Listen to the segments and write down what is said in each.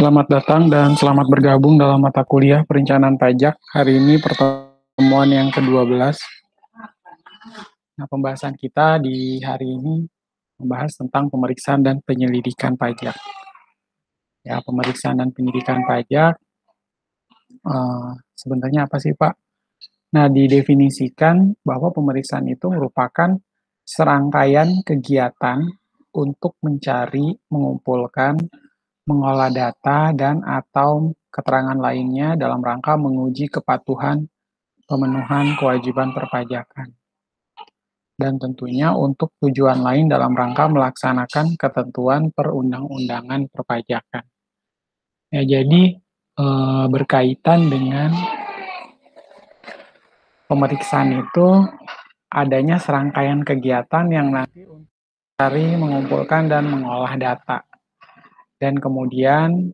Selamat datang dan selamat bergabung dalam mata kuliah Perencanaan Pajak. Hari ini pertemuan yang ke-12. Nah, pembahasan kita di hari ini membahas tentang pemeriksaan dan penyelidikan pajak. Ya, pemeriksaan dan penyelidikan pajak sebenarnya apa sih, Pak? Nah, didefinisikan bahwa pemeriksaan itu merupakan serangkaian kegiatan untuk mencari, mengumpulkan, mengolah data dan atau keterangan lainnya dalam rangka menguji kepatuhan pemenuhan kewajiban perpajakan. Dan tentunya untuk tujuan lain dalam rangka melaksanakan ketentuan perundang-undangan perpajakan. Ya, jadi berkaitan dengan pemeriksaan itu adanya serangkaian kegiatan yang nanti untuk mencari, mengumpulkan, dan mengolah data. Dan kemudian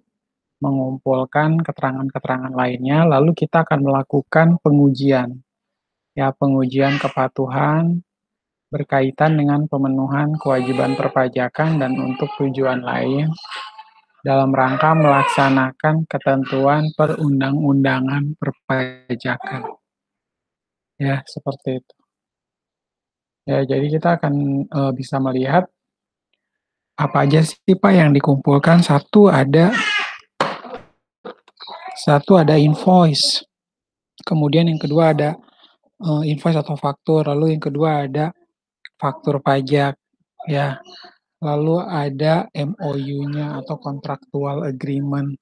mengumpulkan keterangan-keterangan lainnya, lalu kita akan melakukan pengujian. Ya, pengujian kepatuhan berkaitan dengan pemenuhan kewajiban perpajakan dan untuk tujuan lain dalam rangka melaksanakan ketentuan perundang-undangan perpajakan. Ya, seperti itu. Ya, jadi kita akan bisa melihat apa aja sih Pak yang dikumpulkan. Satu ada invoice. Kemudian yang kedua ada invoice atau faktur. Lalu yang kedua ada faktur pajak. Ya. Lalu ada MOU-nya atau contractual agreement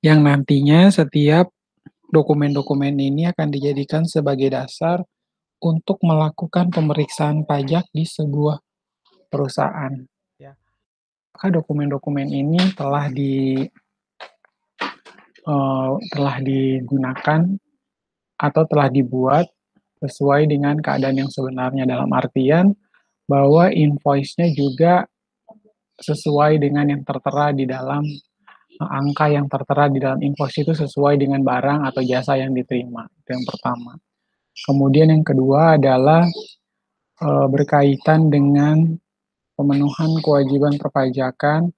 yang nantinya setiap dokumen-dokumen ini akan dijadikan sebagai dasar untuk melakukan pemeriksaan pajak di sebuah perusahaan. Ya. Maka dokumen-dokumen ini telah digunakan atau telah dibuat sesuai dengan keadaan yang sebenarnya, dalam artian bahwa invoice-nya juga sesuai dengan yang tertera di dalam angka yang tertera di dalam invoice itu sesuai dengan barang atau jasa yang diterima. Itu yang pertama. Kemudian yang kedua adalah berkaitan dengan pemenuhan kewajiban perpajakan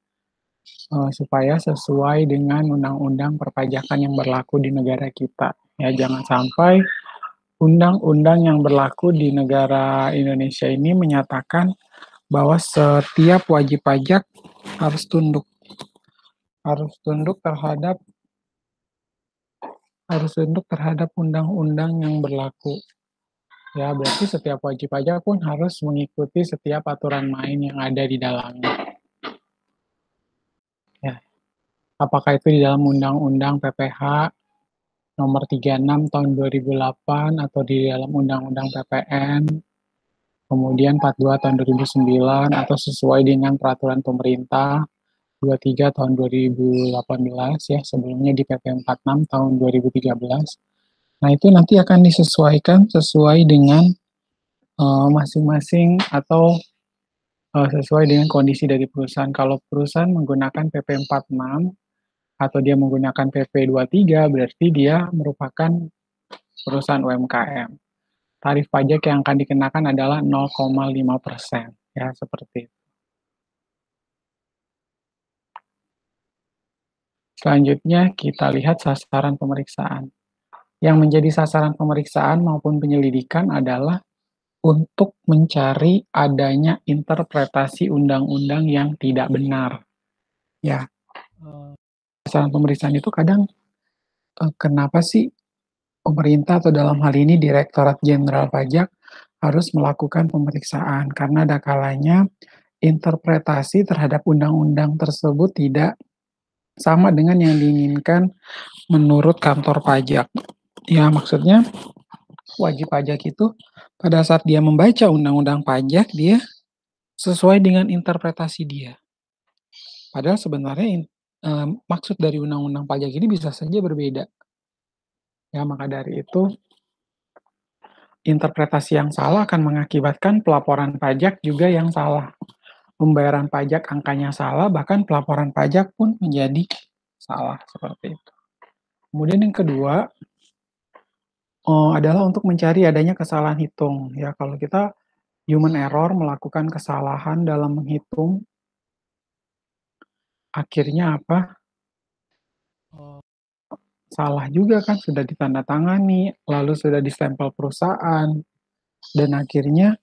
supaya sesuai dengan undang-undang perpajakan yang berlaku di negara kita. Ya, jangan sampai undang-undang yang berlaku di negara Indonesia ini menyatakan bahwa setiap wajib pajak harus tunduk terhadap undang-undang yang berlaku. Ya, berarti setiap wajib pajak pun harus mengikuti setiap aturan main yang ada di dalamnya. Ya. Apakah itu di dalam Undang-Undang PPH nomor 36 tahun 2008 atau di dalam Undang-Undang PPN, kemudian 42 tahun 2009 atau sesuai dengan peraturan pemerintah 23 tahun 2018 ya, sebelumnya di PP 46 tahun 2013. Nah, itu nanti akan disesuaikan sesuai dengan masing-masing atau sesuai dengan kondisi dari perusahaan. Kalau perusahaan menggunakan PP 46 atau dia menggunakan PP 23, berarti dia merupakan perusahaan UMKM. Tarif pajak yang akan dikenakan adalah 0,5%. Ya, seperti itu. Selanjutnya, kita lihat sasaran pemeriksaan. Yang menjadi sasaran pemeriksaan maupun penyelidikan adalah untuk mencari adanya interpretasi undang-undang yang tidak benar. Ya, sasaran pemeriksaan itu kadang kenapa sih pemerintah atau dalam hal ini Direktorat Jenderal Pajak harus melakukan pemeriksaan? Karena ada kalanya interpretasi terhadap undang-undang tersebut tidak sama dengan yang diinginkan menurut kantor pajak. Ya, maksudnya wajib pajak itu pada saat dia membaca undang-undang pajak, dia sesuai dengan interpretasi dia. Padahal sebenarnya maksud dari undang-undang pajak ini bisa saja berbeda. Ya, maka dari itu interpretasi yang salah akan mengakibatkan pelaporan pajak juga yang salah. Pembayaran pajak angkanya salah, bahkan pelaporan pajak pun menjadi salah, seperti itu. Kemudian yang kedua adalah untuk mencari adanya kesalahan hitung. Ya, kalau kita human error melakukan kesalahan dalam menghitung, akhirnya apa? salah juga kan, sudah ditandatangani, lalu sudah distempel perusahaan, dan akhirnya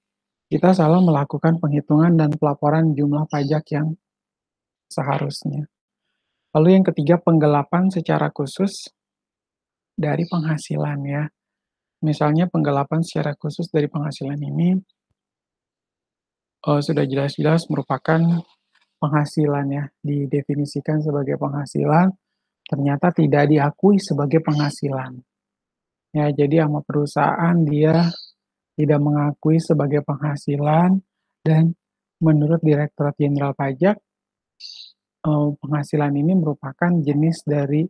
kita salah melakukan penghitungan dan pelaporan jumlah pajak yang seharusnya. Lalu yang ketiga, penggelapan secara khusus dari penghasilan ya. Misalnya penggelapan secara khusus dari penghasilan ini sudah jelas-jelas merupakan penghasilan ya, didefinisikan sebagai penghasilan, ternyata tidak diakui sebagai penghasilan. Ya, jadi sama perusahaan dia tidak mengakui sebagai penghasilan dan menurut Direktorat Jenderal Pajak, penghasilan ini merupakan jenis dari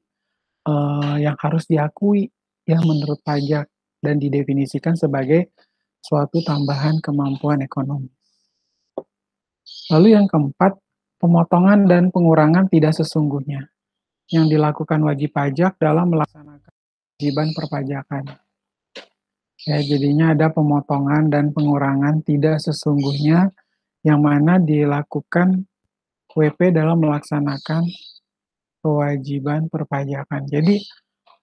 yang harus diakui ya menurut pajak dan didefinisikan sebagai suatu tambahan kemampuan ekonomi. Lalu yang keempat, pemotongan dan pengurangan tidak sesungguhnya yang dilakukan wajib pajak dalam melaksanakan kewajiban perpajakan. Ya, jadinya ada pemotongan dan pengurangan tidak sesungguhnya yang mana dilakukan WP dalam melaksanakan kewajiban perpajakan. Jadi,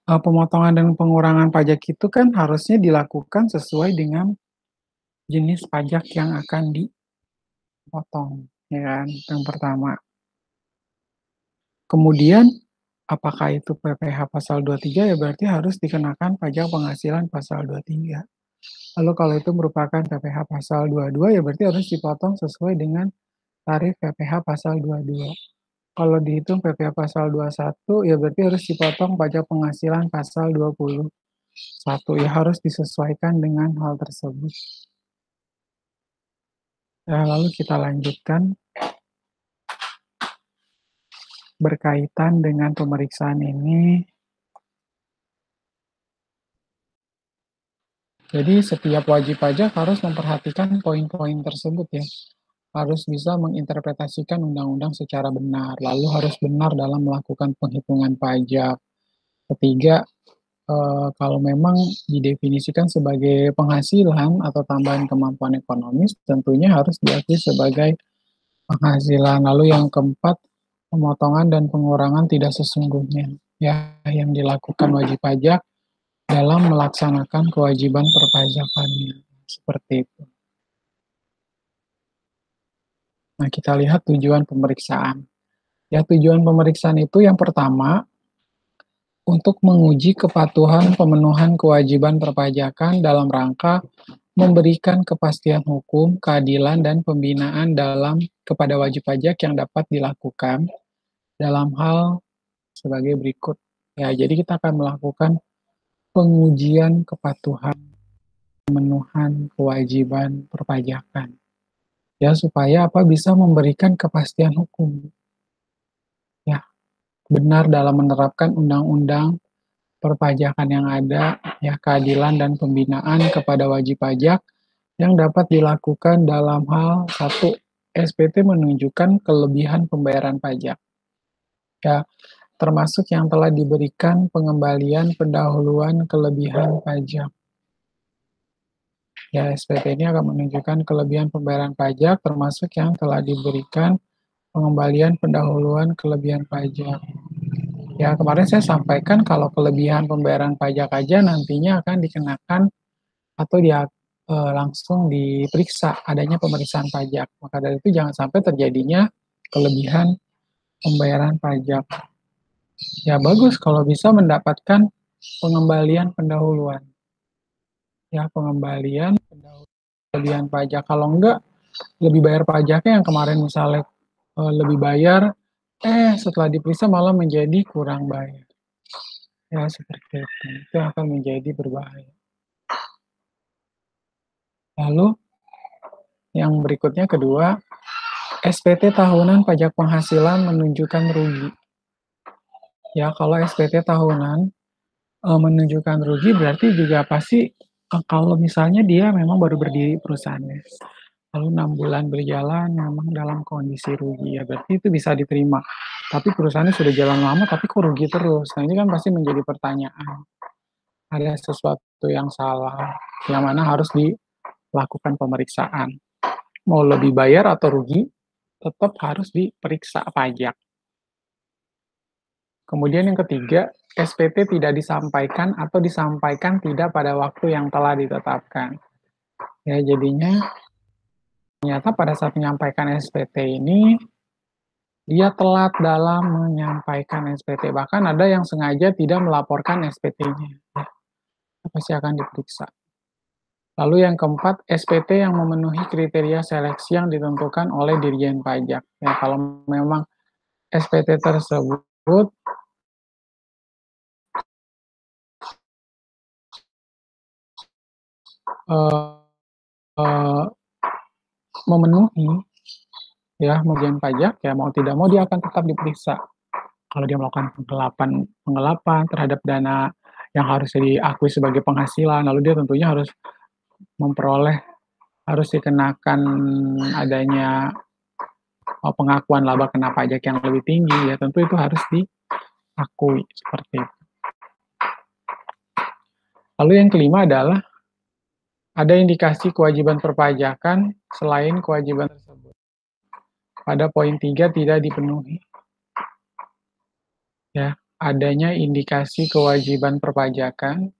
pemotongan dan pengurangan pajak itu kan harusnya dilakukan sesuai dengan jenis pajak yang akan dipotong, ya kan? Yang pertama. Kemudian, apakah itu PPh pasal 23 ya berarti harus dikenakan pajak penghasilan pasal 23. Lalu kalau itu merupakan PPh pasal 22 ya berarti harus dipotong sesuai dengan tarif PPh pasal 22. Kalau dihitung PPh pasal 21 ya berarti harus dipotong pajak penghasilan pasal 21. Ya harus disesuaikan dengan hal tersebut. Nah, lalu kita lanjutkan berkaitan dengan pemeriksaan ini. Jadi setiap wajib pajak harus memperhatikan poin-poin tersebut ya. Harus bisa menginterpretasikan undang-undang secara benar, lalu harus benar dalam melakukan penghitungan pajak. Ketiga, kalau memang didefinisikan sebagai penghasilan atau tambahan kemampuan ekonomis, tentunya harus diakui sebagai penghasilan. Lalu yang keempat, pemotongan dan pengurangan tidak sesungguhnya ya yang dilakukan wajib pajak dalam melaksanakan kewajiban perpajakannya. Seperti itu. Nah, kita lihat tujuan pemeriksaan. Ya, tujuan pemeriksaan itu yang pertama, untuk menguji kepatuhan pemenuhan kewajiban perpajakan dalam rangka memberikan kepastian hukum, keadilan, dan pembinaan kepada wajib pajak yang dapat dilakukan dalam hal sebagai berikut. Ya, jadi kita akan melakukan pengujian kepatuhan pemenuhan kewajiban perpajakan. Ya, supaya apa bisa memberikan kepastian hukum. Ya, benar dalam menerapkan undang-undang perpajakan yang ada, ya keadilan dan pembinaan kepada wajib pajak yang dapat dilakukan dalam hal satu, SPT menunjukkan kelebihan pembayaran pajak. Ya, termasuk yang telah diberikan pengembalian pendahuluan kelebihan pajak. Ya, SPT ini akan menunjukkan kelebihan pembayaran pajak termasuk yang telah diberikan pengembalian pendahuluan kelebihan pajak. Ya, kemarin saya sampaikan kalau kelebihan pembayaran pajak aja nantinya akan dikenakan atau dia langsung diperiksa adanya pemeriksaan pajak. Maka dari itu jangan sampai terjadinya kelebihan pembayaran pajak. Ya, bagus kalau bisa mendapatkan pengembalian pendahuluan. Ya, pengembalian kelebihan pajak. Kalau enggak, lebih bayar pajaknya yang kemarin misalnya lebih bayar, setelah diperiksa malah menjadi kurang bayar. Ya, seperti itu. Itu akan menjadi berbahaya. Lalu, yang berikutnya kedua, SPT tahunan pajak penghasilan menunjukkan rugi. Ya, kalau SPT tahunan menunjukkan rugi berarti juga pasti kalau misalnya dia memang baru berdiri perusahaannya. Lalu 6 bulan berjalan memang dalam kondisi rugi, ya berarti itu bisa diterima. Tapi perusahaannya sudah jalan lama, tapi kok rugi terus? Nah, ini kan pasti menjadi pertanyaan. Ada sesuatu yang salah, yang mana harus dilakukan pemeriksaan. Mau lebih bayar atau rugi, tetap harus diperiksa pajak. Kemudian yang ketiga, SPT tidak disampaikan atau disampaikan tidak pada waktu yang telah ditetapkan. Ya, jadinya ternyata pada saat menyampaikan SPT ini dia telat dalam menyampaikan SPT. Bahkan ada yang sengaja tidak melaporkan SPT-nya. Ya, pasti akan diperiksa. Lalu yang keempat, SPT yang memenuhi kriteria seleksi yang ditentukan oleh Dirjen Pajak. Ya, kalau memang SPT tersebut uh, uh, memenuhi ya Dirjen Pajak, ya mau tidak mau dia akan tetap diperiksa. Kalau dia melakukan penggelapan terhadap dana yang harus diakui sebagai penghasilan, lalu dia tentunya harus memperoleh, harus dikenakan adanya pengakuan laba kena pajak yang lebih tinggi, ya tentu itu harus diakui seperti itu. Lalu yang kelima adalah ada indikasi kewajiban perpajakan selain kewajiban tersebut. Pada poin 3 tidak dipenuhi. Ya, adanya indikasi kewajiban perpajakan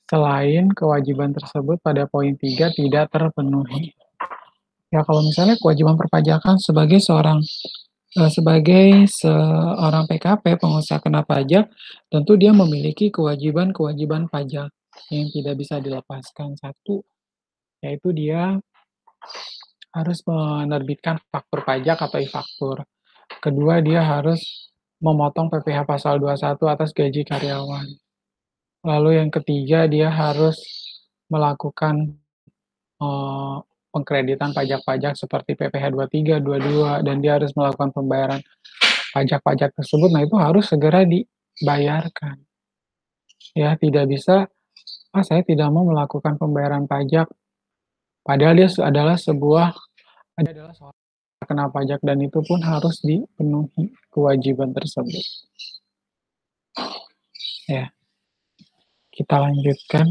selain kewajiban tersebut pada poin 3 tidak terpenuhi. Ya, kalau misalnya kewajiban perpajakan sebagai seorang PKP, pengusaha kena pajak, tentu dia memiliki kewajiban-kewajiban pajak yang tidak bisa dilepaskan. Satu, yaitu dia harus menerbitkan faktur pajak atau e-faktur. Kedua, dia harus memotong PPh pasal 21 atas gaji karyawan. Lalu yang ketiga, dia harus melakukan pengkreditan pajak-pajak seperti PPh 23, 22, dan dia harus melakukan pembayaran pajak-pajak tersebut. Nah, itu harus segera dibayarkan. Ya, tidak bisa, saya tidak mau melakukan pembayaran pajak, padahal dia adalah seorang kena pajak dan itu pun harus dipenuhi kewajiban tersebut. Ya, kita lanjutkan.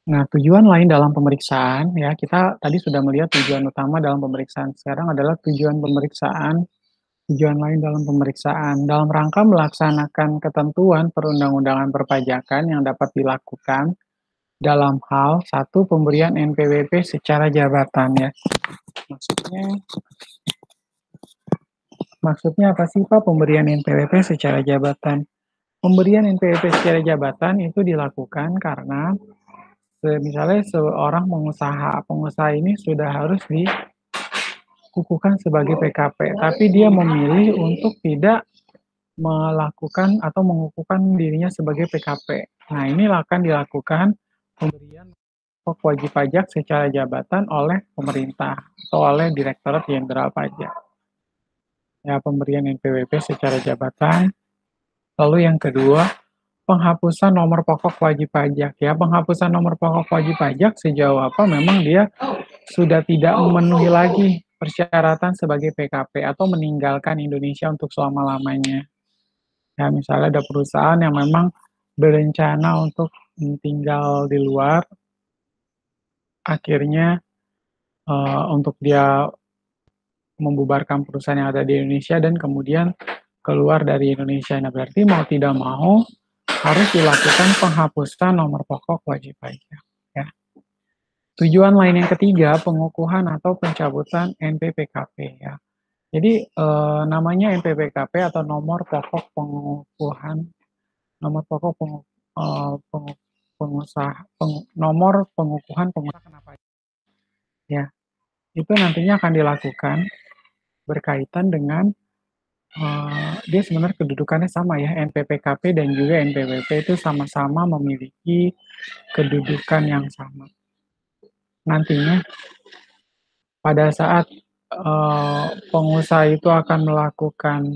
Nah, tujuan lain dalam pemeriksaan, ya kita tadi sudah melihat tujuan utama dalam pemeriksaan. Sekarang adalah tujuan pemeriksaan, tujuan lain dalam pemeriksaan. Dalam rangka melaksanakan ketentuan perundang-undangan perpajakan yang dapat dilakukan dalam hal satu pemberian NPWP secara jabatan ya. Maksudnya apa sih Pak pemberian NPWP secara jabatan? Pemberian NPWP secara jabatan itu dilakukan karena misalnya seorang pengusaha ini sudah harus dikukuhkan sebagai PKP, tapi dia memilih untuk tidak melakukan atau mengukuhkan dirinya sebagai PKP. Nah, ini akan dilakukan pemberian wajib pajak secara jabatan oleh pemerintah atau oleh Direktorat Jenderal Pajak. Ya, pemberian NPWP secara jabatan. Lalu yang kedua, penghapusan nomor pokok wajib pajak. Ya, penghapusan nomor pokok wajib pajak sejauh apa memang dia sudah tidak memenuhi lagi persyaratan sebagai PKP atau meninggalkan Indonesia untuk selama-lamanya. Ya, misalnya ada perusahaan yang memang berencana untuk tinggal di luar, akhirnya untuk dia membubarkan perusahaan yang ada di Indonesia dan kemudian keluar dari Indonesia. Nah, berarti mau tidak mau harus dilakukan penghapusan nomor pokok wajib pajak. Ya. Tujuan lain yang ketiga, pengukuhan atau pencabutan NPWP ya. Jadi namanya NPWP atau nomor pokok pengukuhan, nomor pokok nomor pengukuhan pengusaha kena pajak. Ya, itu nantinya akan dilakukan berkaitan dengan dia sebenarnya kedudukannya sama ya, NPWP dan juga NPWP itu sama-sama memiliki kedudukan yang sama. Nantinya pada saat pengusaha itu akan melakukan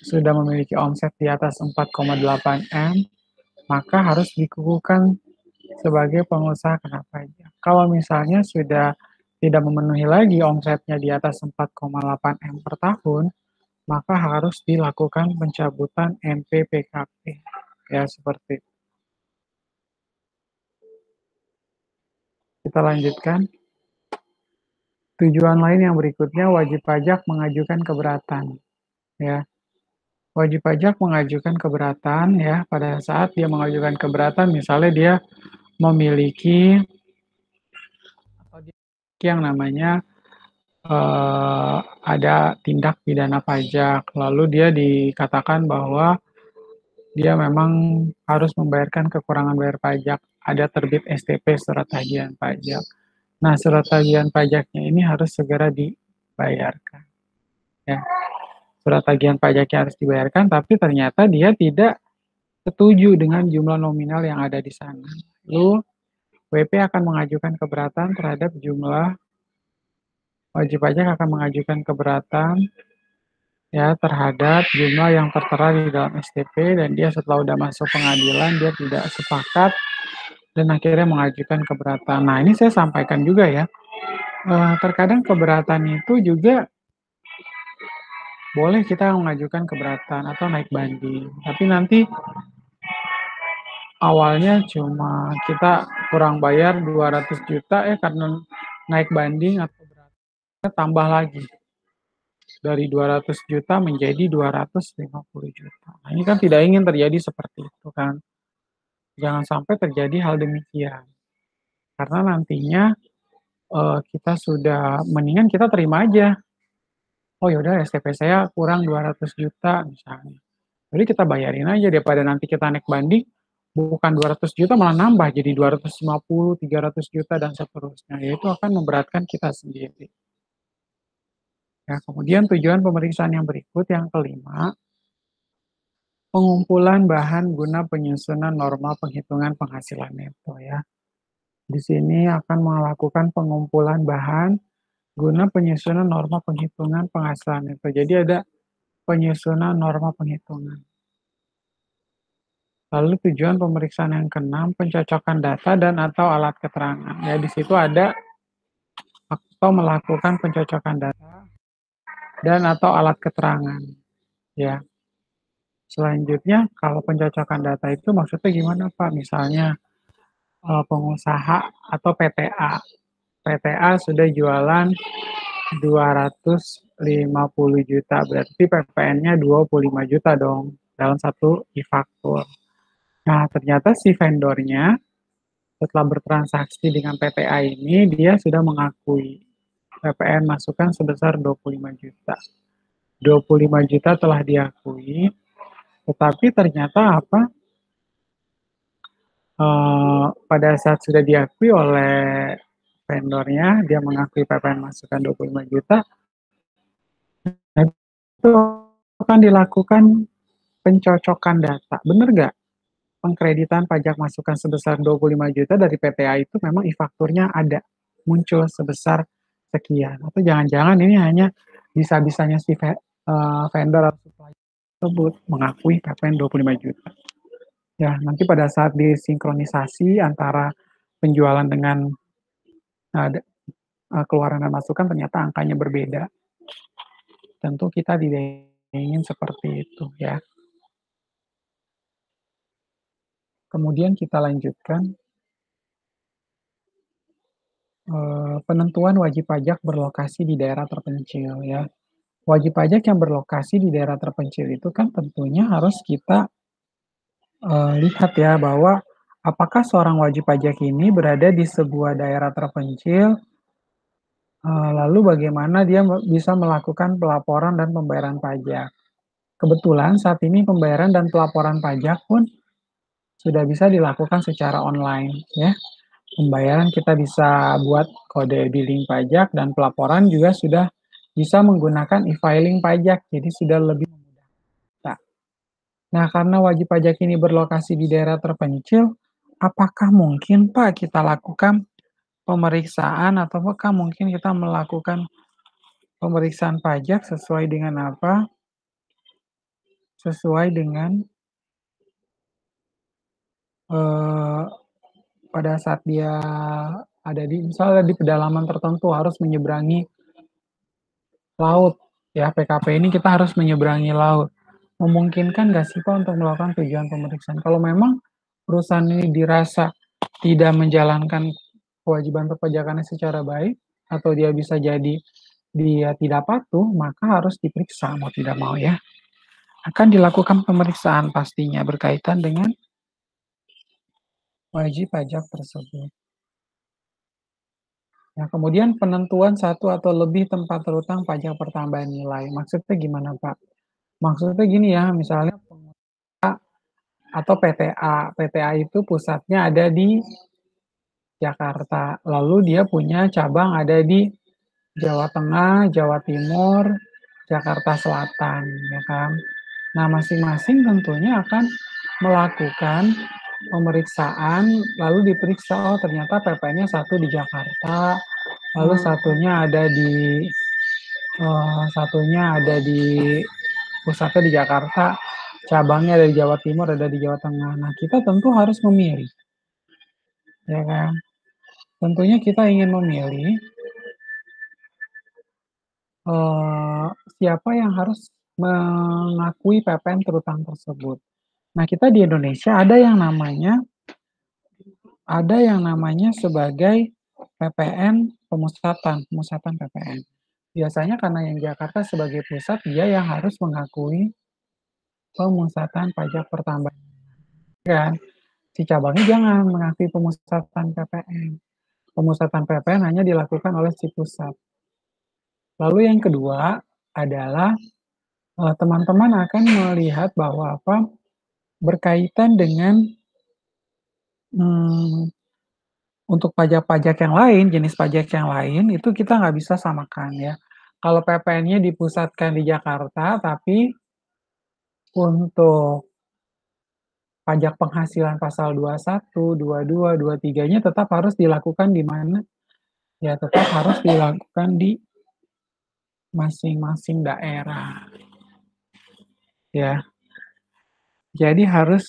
sudah memiliki omset di atas 4,8 M, maka harus dikukuhkan sebagai pengusaha kena pajak. Kalau misalnya sudah tidak memenuhi lagi omsetnya di atas 4,8 M per tahun, maka harus dilakukan pencabutan NPWP. Ya, seperti itu. Kita lanjutkan. Tujuan lain yang berikutnya wajib pajak mengajukan keberatan, ya. Wajib pajak mengajukan keberatan ya pada saat dia mengajukan keberatan misalnya dia memiliki atau dia memiliki yang namanya ada tindak pidana pajak, lalu dia dikatakan bahwa dia memang harus membayarkan kekurangan bayar pajak, ada terbit STP surat tagihan pajak. Nah, surat tagihan pajaknya ini harus segera dibayarkan ya. Surat tagihan pajaknya harus dibayarkan, tapi ternyata dia tidak setuju dengan jumlah nominal yang ada di sana. Lalu WP akan mengajukan keberatan terhadap jumlah wajib pajak akan mengajukan keberatan ya terhadap jumlah yang tertera di dalam STP dan dia setelah udah masuk pengadilan dia tidak sepakat dan akhirnya mengajukan keberatan. Nah, ini saya sampaikan juga ya. Terkadang keberatan itu juga boleh kita mengajukan keberatan atau naik banding. Tapi nanti awalnya cuma kita kurang bayar 200 juta karena naik banding atau beratnya tambah lagi dari 200 juta menjadi 250 juta. Nah, ini kan tidak ingin terjadi seperti itu kan. Jangan sampai terjadi hal demikian. Karena nantinya kita sudah mendingan kita terima aja. Oh yaudah STP saya kurang 200 juta misalnya. Jadi kita bayarin aja daripada nanti kita naik banding bukan 200 juta malah nambah jadi 250, 300 juta dan seterusnya. Itu akan memberatkan kita sendiri. Ya, kemudian tujuan pemeriksaan yang berikut yang kelima, pengumpulan bahan guna penyusunan norma penghitungan penghasilan neto ya. Di sini akan melakukan pengumpulan bahan guna penyusunan norma penghitungan penghasilan neto. Jadi ada penyusunan norma penghitungan. Lalu tujuan pemeriksaan yang keenam, pencocokan data dan atau alat keterangan. Ya, di situ ada atau melakukan pencocokan data dan atau alat keterangan. Ya. Selanjutnya, kalau pencocokan data itu maksudnya gimana, Pak? Misalnya pengusaha atau PTA. PTA sudah jualan 250 juta, berarti PPN-nya 25 juta dong dalam satu e-faktur. Nah, ternyata si vendornya setelah bertransaksi dengan PTA ini, dia sudah mengakui PPN masukan sebesar 25 juta. 25 juta telah diakui, tetapi ternyata apa? Pada saat sudah diakui oleh vendornya, dia mengakui PPN masukan 25 juta, itu akan dilakukan pencocokan data. Benar nggak? Pengkreditan pajak masukan sebesar 25 juta dari PTA itu memang e-fakturnya ada, muncul sebesar sekian. Atau jangan-jangan ini hanya bisa-bisanya si vendor atau supplier tersebut mengakui PPN 25 juta. Ya, nanti pada saat disinkronisasi antara penjualan dengan keluaran dan masukan ternyata angkanya berbeda. Tentu kita tidak ingin seperti itu ya. Kemudian kita lanjutkan penentuan wajib pajak berlokasi di daerah terpencil ya. Wajib pajak yang berlokasi di daerah terpencil itu kan tentunya harus kita lihat ya bahwa apakah seorang wajib pajak ini berada di sebuah daerah terpencil, lalu bagaimana dia bisa melakukan pelaporan dan pembayaran pajak. Kebetulan saat ini pembayaran dan pelaporan pajak pun sudah bisa dilakukan secara online ya. Pembayaran kita bisa buat kode billing pajak dan pelaporan juga sudah bisa menggunakan e-filing pajak, jadi sudah lebih memudahkan. Nah, karena wajib pajak ini berlokasi di daerah terpencil, apakah mungkin Pak kita lakukan pemeriksaan atau apakah mungkin kita melakukan pemeriksaan pajak sesuai dengan apa? Sesuai dengan eh, pada saat dia ada di misalnya di pedalaman tertentu harus menyeberangi laut ya, PKP ini kita harus menyeberangi laut. Memungkinkan nggak sih Pak untuk melakukan tujuan pemeriksaan? Kalau memang perusahaan ini dirasa tidak menjalankan kewajiban perpajakannya secara baik, atau dia bisa jadi dia tidak patuh, maka harus diperiksa mau tidak mau ya. Akan dilakukan pemeriksaan pastinya berkaitan dengan wajib pajak tersebut. Nah, kemudian penentuan satu atau lebih tempat terutang pajak pertambahan nilai. Maksudnya gimana, Pak? Maksudnya gini ya, misalnya atau PTA. PTA itu pusatnya ada di Jakarta, lalu dia punya cabang ada di Jawa Tengah, Jawa Timur, Jakarta Selatan, ya kan. Nah, masing-masing tentunya akan melakukan pemeriksaan, lalu diperiksa, oh ternyata PPN-nya satu di Jakarta, lalu satunya ada di pusatnya di Jakarta, cabangnya ada di Jawa Timur, ada di Jawa Tengah. Nah, kita tentu harus memilih, ya kan. Tentunya kita ingin memilih siapa yang harus mengakui PPN terutang tersebut. Nah, kita di Indonesia ada yang namanya sebagai PPN pemusatan, pemusatan PPN. Biasanya karena yang Jakarta sebagai pusat, dia yang harus mengakui pemusatan pajak pertambahan, kan. Si cabangnya jangan mengakui pemusatan PPN. Pemusatan PPN hanya dilakukan oleh si pusat. Lalu yang kedua adalah teman-teman akan melihat bahwa berkaitan dengan hmm, untuk pajak-pajak yang lain, jenis pajak yang lain itu kita nggak bisa samakan ya. Kalau PPN-nya dipusatkan di Jakarta, tapi untuk pajak penghasilan pasal 21, 22, 23-nya tetap harus dilakukan di mana? Ya tetap harus dilakukan di masing-masing daerah. Ya, jadi harus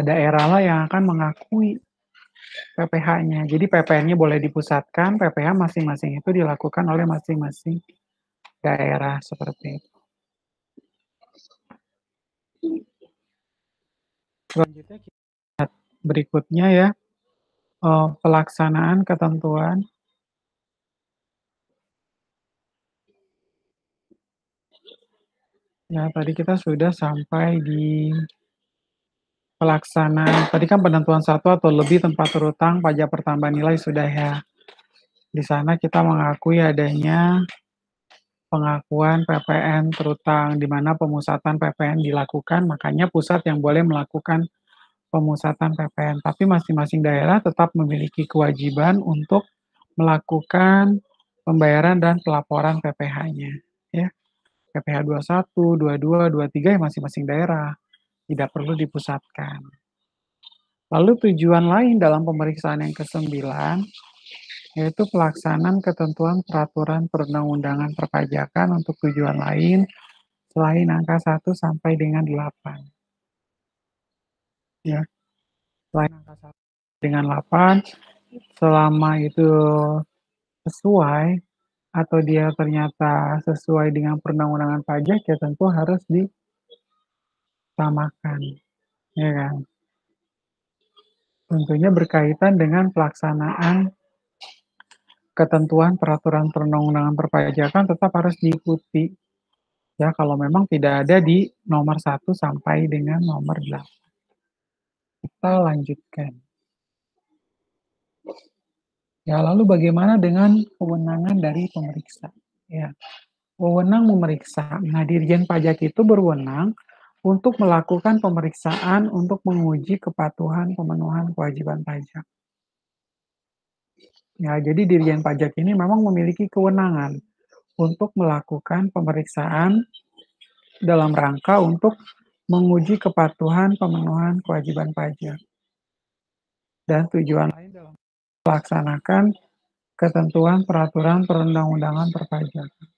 daerahlah yang akan mengakui PPh-nya. Jadi PPN-nya boleh dipusatkan, PPh masing-masing itu dilakukan oleh masing-masing daerah seperti itu. Selanjutnya kita lihat berikutnya ya, pelaksanaan ketentuan ya tadi kita sudah sampai di pelaksanaan, tadi kan penentuan satu atau lebih tempat terutang pajak pertambahan nilai sudah ya. Di sana kita mengakui adanya pengakuan PPN terutang, di mana pemusatan PPN dilakukan, makanya pusat yang boleh melakukan pemusatan PPN. Tapi masing-masing daerah tetap memiliki kewajiban untuk melakukan pembayaran dan pelaporan PPh-nya. Ya. PPh 21, 22, 23 ya masing-masing daerah. Tidak perlu dipusatkan. Lalu tujuan lain dalam pemeriksaan yang ke-9 yaitu pelaksanaan ketentuan peraturan perundang-undangan perpajakan untuk tujuan lain selain angka 1 sampai dengan 8. Ya, selain angka 1 dengan 8, selama itu sesuai atau dia ternyata sesuai dengan perundang-undangan pajak, ya tentu harus disamakan, ya kan. Tentunya berkaitan dengan pelaksanaan ketentuan peraturan perundang-undangan perpajakan tetap harus diikuti. Ya, kalau memang tidak ada di nomor 1 sampai dengan nomor 8. Kita lanjutkan. Ya, lalu bagaimana dengan kewenangan dari pemeriksa? Ya, wewenang memeriksa. Nah, Dirjen Pajak itu berwenang untuk melakukan pemeriksaan untuk menguji kepatuhan pemenuhan kewajiban pajak. Ya, jadi Dirjen Pajak ini memang memiliki kewenangan untuk melakukan pemeriksaan dalam rangka untuk menguji kepatuhan pemenuhan kewajiban pajak. Dan tujuan lain dalam melaksanakan ketentuan peraturan perundang-undangan perpajakan.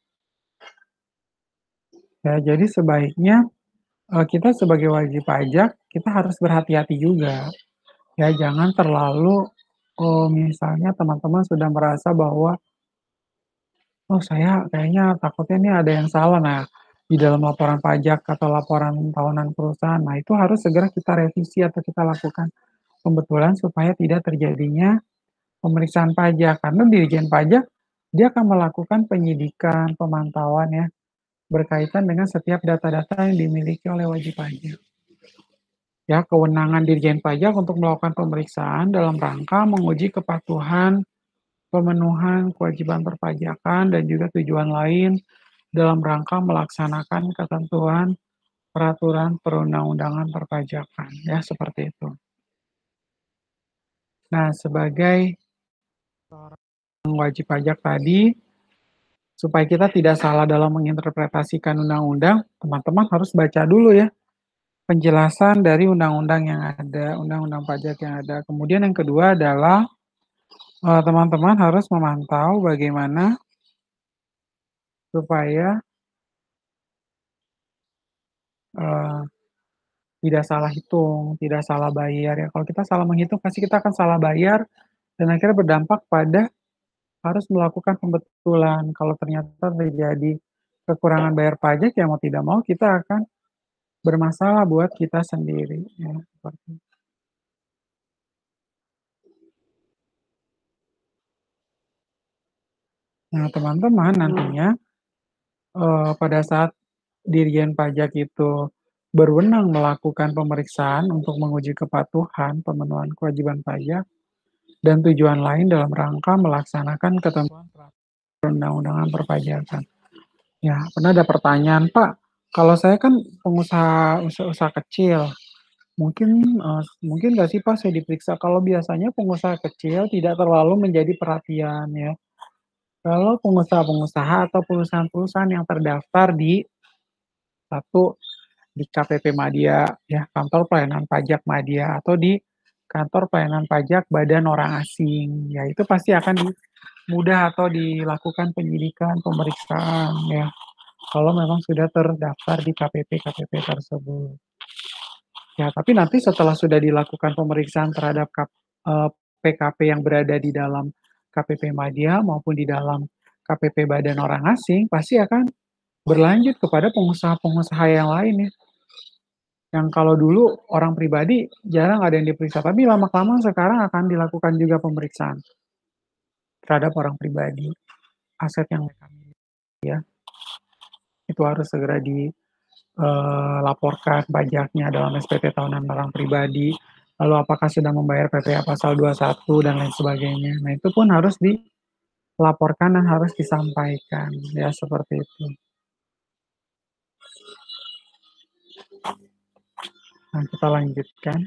Ya, jadi sebaiknya kita sebagai wajib pajak kita harus berhati-hati juga. Ya, jangan terlalu misalnya teman-teman sudah merasa bahwa oh saya kayaknya takutnya ini ada yang salah. Nah, di dalam laporan pajak atau laporan tahunan perusahaan, nah itu harus segera kita revisi atau kita lakukan pembetulan supaya tidak terjadinya pemeriksaan pajak, karena Dirjen Pajak dia akan melakukan penyidikan, pemantauan ya, berkaitan dengan setiap data-data yang dimiliki oleh wajib pajak. Ya, kewenangan Dirjen Pajak untuk melakukan pemeriksaan dalam rangka menguji kepatuhan, pemenuhan kewajiban perpajakan, dan juga tujuan lain dalam rangka melaksanakan ketentuan peraturan perundang-undangan perpajakan, ya seperti itu. Nah, sebagai wajib pajak tadi, supaya kita tidak salah dalam menginterpretasikan undang-undang, teman-teman harus baca dulu ya penjelasan dari undang-undang yang ada, undang-undang pajak yang ada. Kemudian yang kedua adalah teman-teman harus memantau bagaimana supaya uh, tidak salah hitung, tidak salah bayar ya. Kalau kita salah menghitung, pasti kita akan salah bayar dan akhirnya berdampak pada harus melakukan pembetulan. Kalau ternyata terjadi kekurangan bayar pajak, ya mau tidak mau kita akan bermasalah buat kita sendiri. Ya, seperti itu. Nah, teman-teman nantinya pada saat Dirjen Pajak itu berwenang melakukan pemeriksaan untuk menguji kepatuhan pemenuhan kewajiban pajak dan tujuan lain dalam rangka melaksanakan ketentuan perundang-undangan perpajakan. Ya, pernah ada pertanyaan, Pak, kalau saya kan pengusaha usaha kecil, mungkin nggak sih Pak saya diperiksa? Kalau biasanya pengusaha kecil tidak terlalu menjadi perhatian ya. Kalau pengusaha-pengusaha atau perusahaan-perusahaan yang terdaftar di satu di KPP Madya ya, kantor pelayanan pajak Madya atau di kantor pelayanan pajak Badan Orang Asing, ya itu pasti akan mudah atau dilakukan penyidikan, pemeriksaan ya. Kalau memang sudah terdaftar di KPP-KPP tersebut. Ya, tapi nanti setelah sudah dilakukan pemeriksaan terhadap PKP yang berada di dalam KPP Madya maupun di dalam KPP Badan Orang Asing, pasti akan berlanjut kepada pengusaha-pengusaha yang lain ya. Yang kalau dulu orang pribadi jarang ada yang diperiksa, tapi lama-kelamaan sekarang akan dilakukan juga pemeriksaan terhadap orang pribadi, aset yang mereka miliki ya. Itu harus segera dilaporkan pajaknya dalam SPT tahunan orang pribadi, lalu apakah sudah membayar PPh pasal 21 dan lain sebagainya. Nah, itu pun harus dilaporkan dan harus disampaikan, ya seperti itu. Nah, kita lanjutkan.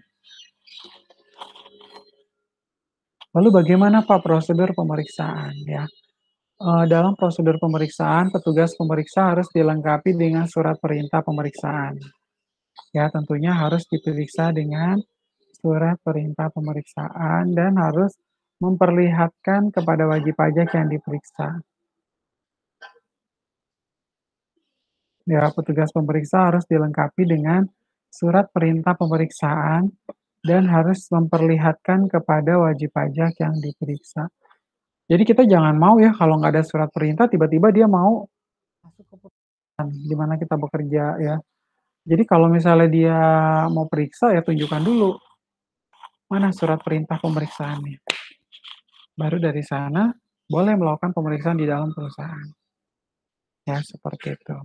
Lalu bagaimana Pak prosedur pemeriksaan ya? Dalam prosedur pemeriksaan, petugas pemeriksa harus dilengkapi dengan surat perintah pemeriksaan. Ya, tentunya harus diperiksa dengan surat perintah pemeriksaan dan harus memperlihatkan kepada wajib pajak yang diperiksa. Ya, petugas pemeriksa harus dilengkapi dengan surat perintah pemeriksaan dan harus memperlihatkan kepada wajib pajak yang diperiksa. Jadi kita jangan mau ya kalau nggak ada surat perintah tiba-tiba dia mau masuk ke perusahaan di mana kita bekerja ya. Jadi kalau misalnya dia mau periksa ya tunjukkan dulu mana surat perintah pemeriksaannya. Baru dari sana boleh melakukan pemeriksaan di dalam perusahaan. Ya, seperti itu.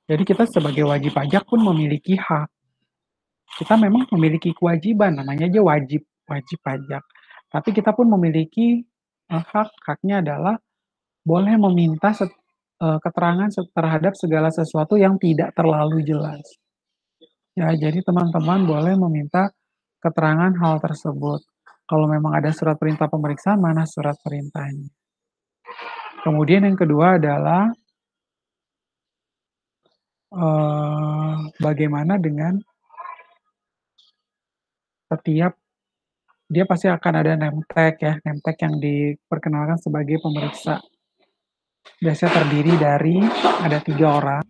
Jadi kita sebagai wajib pajak pun memiliki hak. Kita memang memiliki kewajiban, namanya aja wajib, wajib pajak. Tapi kita pun memiliki hak. Haknya adalah boleh meminta keterangan terhadap segala sesuatu yang tidak terlalu jelas. Ya, jadi teman-teman boleh meminta keterangan hal tersebut. Kalau memang ada surat perintah pemeriksaan, mana surat perintahnya. Kemudian yang kedua adalah bagaimana dengan setiap dia pasti akan ada name tag ya, name tag yang diperkenalkan sebagai pemeriksa. Biasanya terdiri dari ada 3 orang,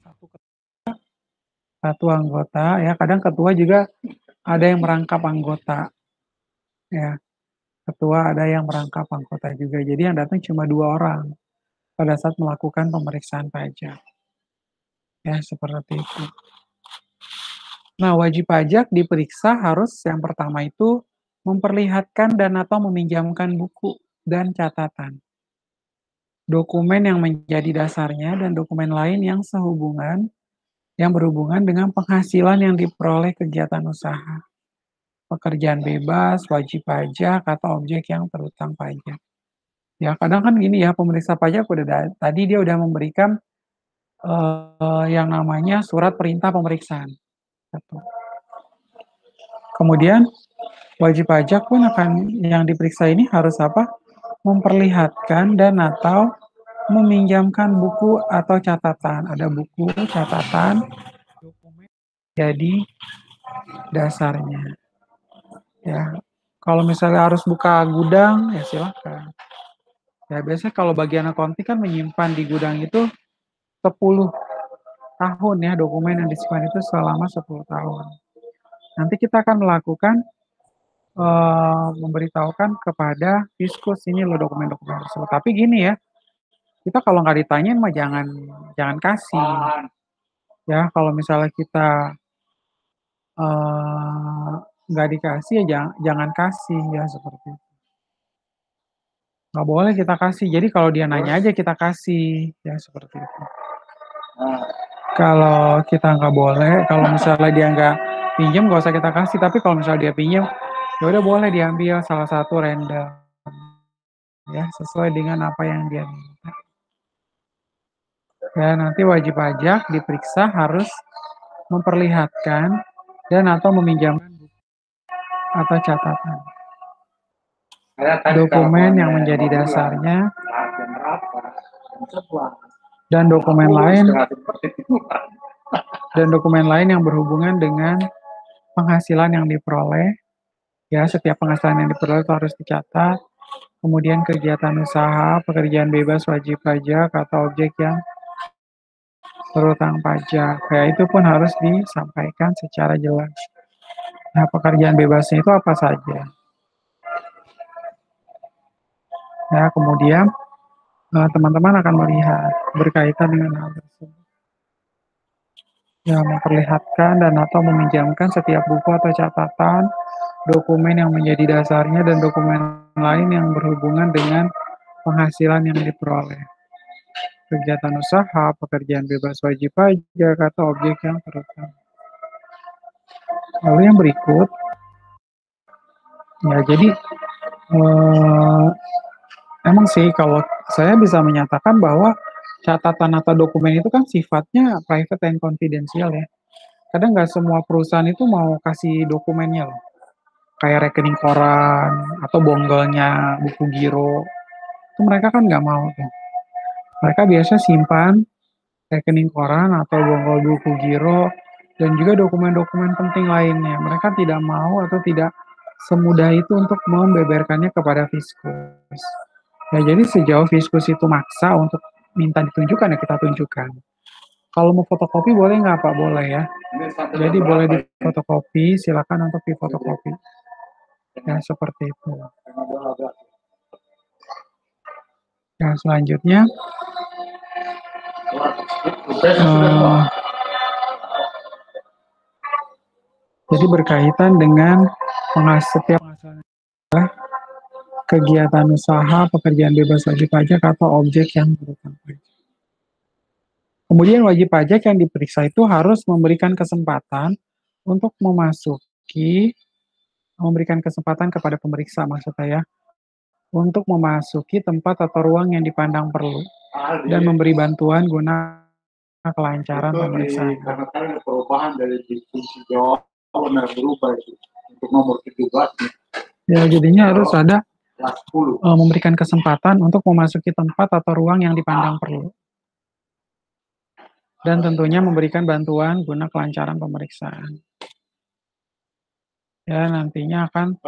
satu anggota ya, kadang ketua juga ada yang merangkap anggota ya. Ketua ada yang merangkap anggota juga. Jadi yang datang cuma 2 orang pada saat melakukan pemeriksaan pajak. Ya, seperti itu. Nah, wajib pajak diperiksa harus yang pertama itu memperlihatkan dan atau meminjamkan buku dan catatan, dokumen yang menjadi dasarnya dan dokumen lain yang berhubungan dengan penghasilan yang diperoleh kegiatan usaha, pekerjaan bebas, wajib pajak, atau objek yang terutang pajak. Ya, kadang kan gini ya, pemeriksa pajak tadi dia udah memberikan, yang namanya surat perintah pemeriksaan, satu. Kemudian wajib pajak pun yang diperiksa ini harus apa, memperlihatkan dan atau meminjamkan buku atau catatan. Ada buku, catatan, dokumen jadi dasarnya, ya. Kalau misalnya harus buka gudang, ya silakan. Ya biasanya kalau bagian accounting kan menyimpan di gudang itu 10 tahun ya, dokumen yang disimpan itu selama 10 tahun. Nanti kita akan melakukan, memberitahukan kepada Fiskus, ini loh dokumen-dokumen tersebut. Tapi gini ya, kita kalau nggak ditanyain mah jangan jangan kasih. Ya, kalau misalnya kita, eee, nggak dikasih ya jangan kasih ya, seperti itu. Nggak boleh kita kasih, jadi kalau dia nanya aja kita kasih, ya seperti itu. Kalau kita nggak boleh, kalau misalnya dia nggak pinjam nggak usah kita kasih, tapi kalau misalnya dia pinjam, ya udah boleh diambil salah satu random, ya sesuai dengan apa yang dia minta. Ya nanti wajib pajak diperiksa harus memperlihatkan dan atau meminjamkan buku atau catatan, dokumen yang menjadi dasarnya, dan dokumen lain yang berhubungan dengan penghasilan yang diperoleh. Ya, setiap penghasilan yang diperoleh itu harus dicatat. Kemudian kegiatan usaha, pekerjaan bebas, wajib pajak, atau objek yang berutang pajak. Ya, itu pun harus disampaikan secara jelas. Nah, pekerjaan bebasnya itu apa saja? Ya, kemudian teman-teman akan melihat berkaitan dengan hal tersebut. Ya, memperlihatkan dan atau meminjamkan setiap buku atau catatan, dokumen yang menjadi dasarnya, dan dokumen lain yang berhubungan dengan penghasilan yang diperoleh. Kegiatan usaha, pekerjaan bebas wajib pajak, atau objek yang terutang. Lalu yang berikut, ya jadi emang sih kalau saya bisa menyatakan bahwa catatan atau dokumen itu kan sifatnya private and confidential ya. Kadang nggak semua perusahaan itu mau kasih dokumennya loh. Kayak rekening koran atau bonggolnya buku giro. Itu mereka kan nggak mau tuh. Mereka biasa simpan rekening koran atau bonggol buku giro dan juga dokumen-dokumen penting lainnya. Mereka tidak mau atau tidak semudah itu untuk membeberkannya kepada Fiskus. Ya, jadi sejauh Fiskus itu maksa untuk minta ditunjukkan ya kita tunjukkan. Kalau mau fotokopi boleh nggak Pak? Boleh ya. Jadi boleh difotokopi, silakan untuk difotokopi. Ya, seperti itu. Ya, selanjutnya, jadi berkaitan dengan setiap penghasilan kegiatan usaha, pekerjaan bebas wajib pajak, atau objek yang berutang pajak. Kemudian wajib pajak yang diperiksa itu harus memberikan kesempatan untuk memberikan kesempatan kepada pemeriksa maksudnya ya, untuk memasuki tempat atau ruang yang dipandang perlu dan memberi bantuan guna kelancaran pemeriksaan. Karena kan ada perubahan dari fungsi jawaban yang berubah itu untuk nomor 17. Ya, jadinya harus ada memberikan kesempatan untuk memasuki tempat atau ruang yang dipandang perlu. Dan tentunya memberikan bantuan guna kelancaran pemeriksaan. Ya, nantinya akan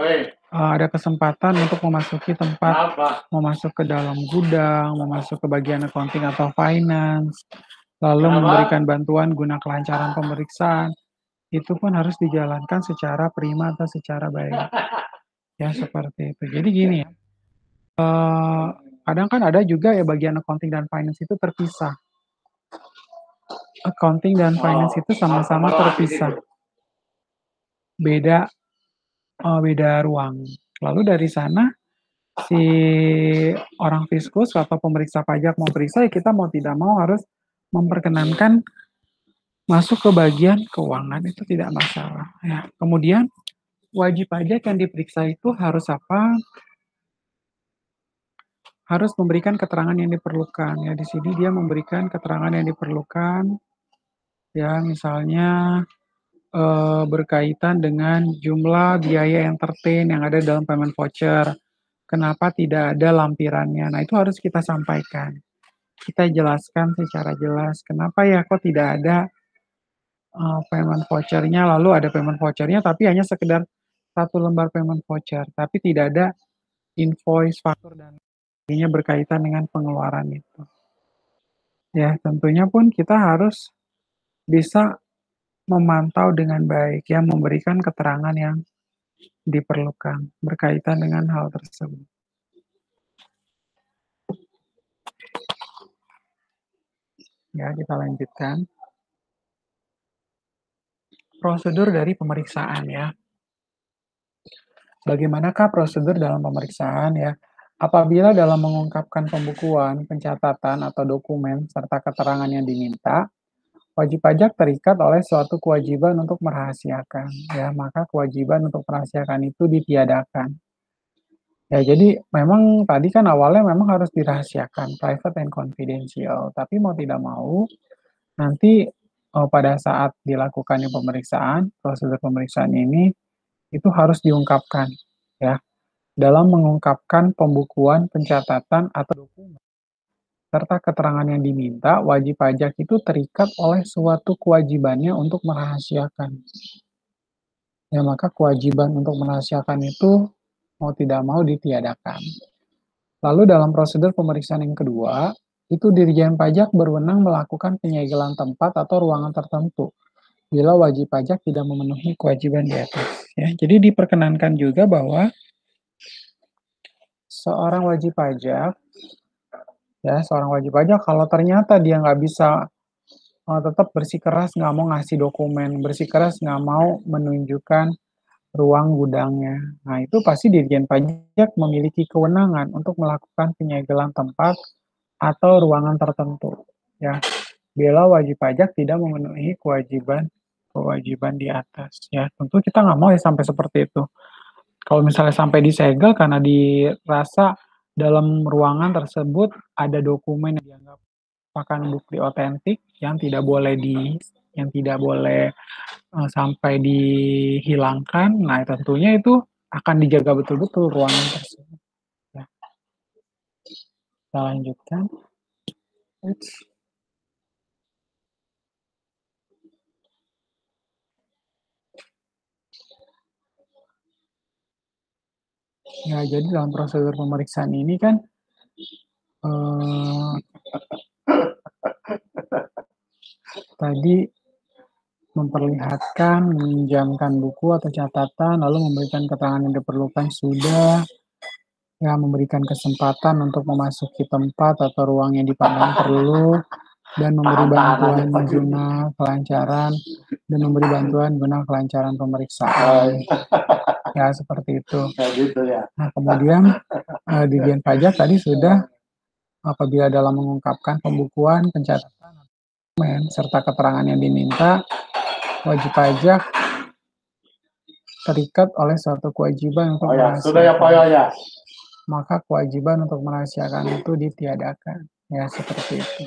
ada kesempatan untuk memasuki tempat, masuk ke dalam gudang, masuk ke bagian accounting atau finance, lalu memberikan bantuan guna kelancaran pemeriksaan. Itu pun harus dijalankan secara prima atau secara baik. Ya, seperti itu. Jadi gini ya, kadang kan ada juga ya bagian accounting dan finance itu terpisah. Accounting dan finance itu sama-sama terpisah. Beda beda ruang. Lalu dari sana si orang fiskus atau pemeriksa pajak mau periksa, ya kita mau tidak mau harus memperkenankan masuk ke bagian keuangan, itu tidak masalah ya. Kemudian wajib pajak yang diperiksa itu harus apa? Harus memberikan keterangan yang diperlukan ya. Di sini dia memberikan keterangan yang diperlukan ya, misalnya berkaitan dengan jumlah biaya entertain yang ada dalam payment voucher. Kenapa tidak ada lampirannya? Nah, itu harus kita sampaikan. Kita jelaskan secara jelas, kenapa ya kok tidak ada payment voucher-nya, lalu ada payment voucher-nya tapi hanya sekedar satu lembar payment voucher, tapi tidak ada invoice, faktur, dan lainnya berkaitan dengan pengeluaran itu. Ya, tentunya pun kita harus bisa memantau dengan baik ya, memberikan keterangan yang diperlukan berkaitan dengan hal tersebut. Ya, kita lanjutkan. Prosedur dari pemeriksaan ya. Bagaimanakah prosedur dalam pemeriksaan ya? Apabila dalam mengungkapkan pembukuan, pencatatan, atau dokumen, serta keterangan yang diminta, wajib pajak terikat oleh suatu kewajiban untuk merahasiakan. Ya, maka kewajiban untuk merahasiakan itu ditiadakan. Ya, jadi memang tadi kan awalnya memang harus dirahasiakan, private and confidential. Tapi mau tidak mau, nanti pada saat dilakukannya pemeriksaan, prosedur pemeriksaan ini itu harus diungkapkan, ya. Dalam mengungkapkan pembukuan, pencatatan, atau dokumen, serta keterangan yang diminta, wajib pajak itu terikat oleh suatu kewajibannya untuk merahasiakan. Ya, maka kewajiban untuk merahasiakan itu mau tidak mau ditiadakan. Lalu dalam prosedur pemeriksaan yang kedua, itu Dirjen Pajak berwenang melakukan penyegelan tempat atau ruangan tertentu bila wajib pajak tidak memenuhi kewajiban di atas. Ya, jadi diperkenankan juga bahwa seorang wajib pajak, ya seorang wajib pajak kalau ternyata dia nggak bisa tetap bersikeras nggak mau ngasih dokumen, bersikeras nggak mau menunjukkan ruang gudangnya. Nah, itu pasti Dirjen Pajak memiliki kewenangan untuk melakukan penyegelan tempat atau ruangan tertentu. Ya, bila wajib pajak tidak memenuhi kewajiban di atas. Ya, tentu kita nggak mau ya sampai seperti itu. Kalau misalnya sampai disegel karena dirasa dalam ruangan tersebut ada dokumen yang dianggap merupakan bukti otentik yang tidak boleh sampai dihilangkan. Nah, tentunya itu akan dijaga betul-betul ruangan tersebut. Ya, kita lanjutkan. Ya, jadi dalam prosedur pemeriksaan ini kan eh, tadi memperlihatkan, meminjamkan buku atau catatan, lalu memberikan keterangan yang diperlukan sudah, ya memberikan kesempatan untuk memasuki tempat atau ruang yang dipandang perlu, dan memberi bantuan guna kelancaran, dan memberi bantuan guna kelancaran pemeriksaan. Ya, seperti itu. Nah, kemudian Dirjen Pajak tadi sudah apabila dalam mengungkapkan pembukuan, pencatatan, dokumen, serta keterangan yang diminta, wajib pajak terikat oleh suatu kewajiban untuk merahasiakan. Maka kewajiban untuk merahasiakan itu ditiadakan. Ya, seperti itu.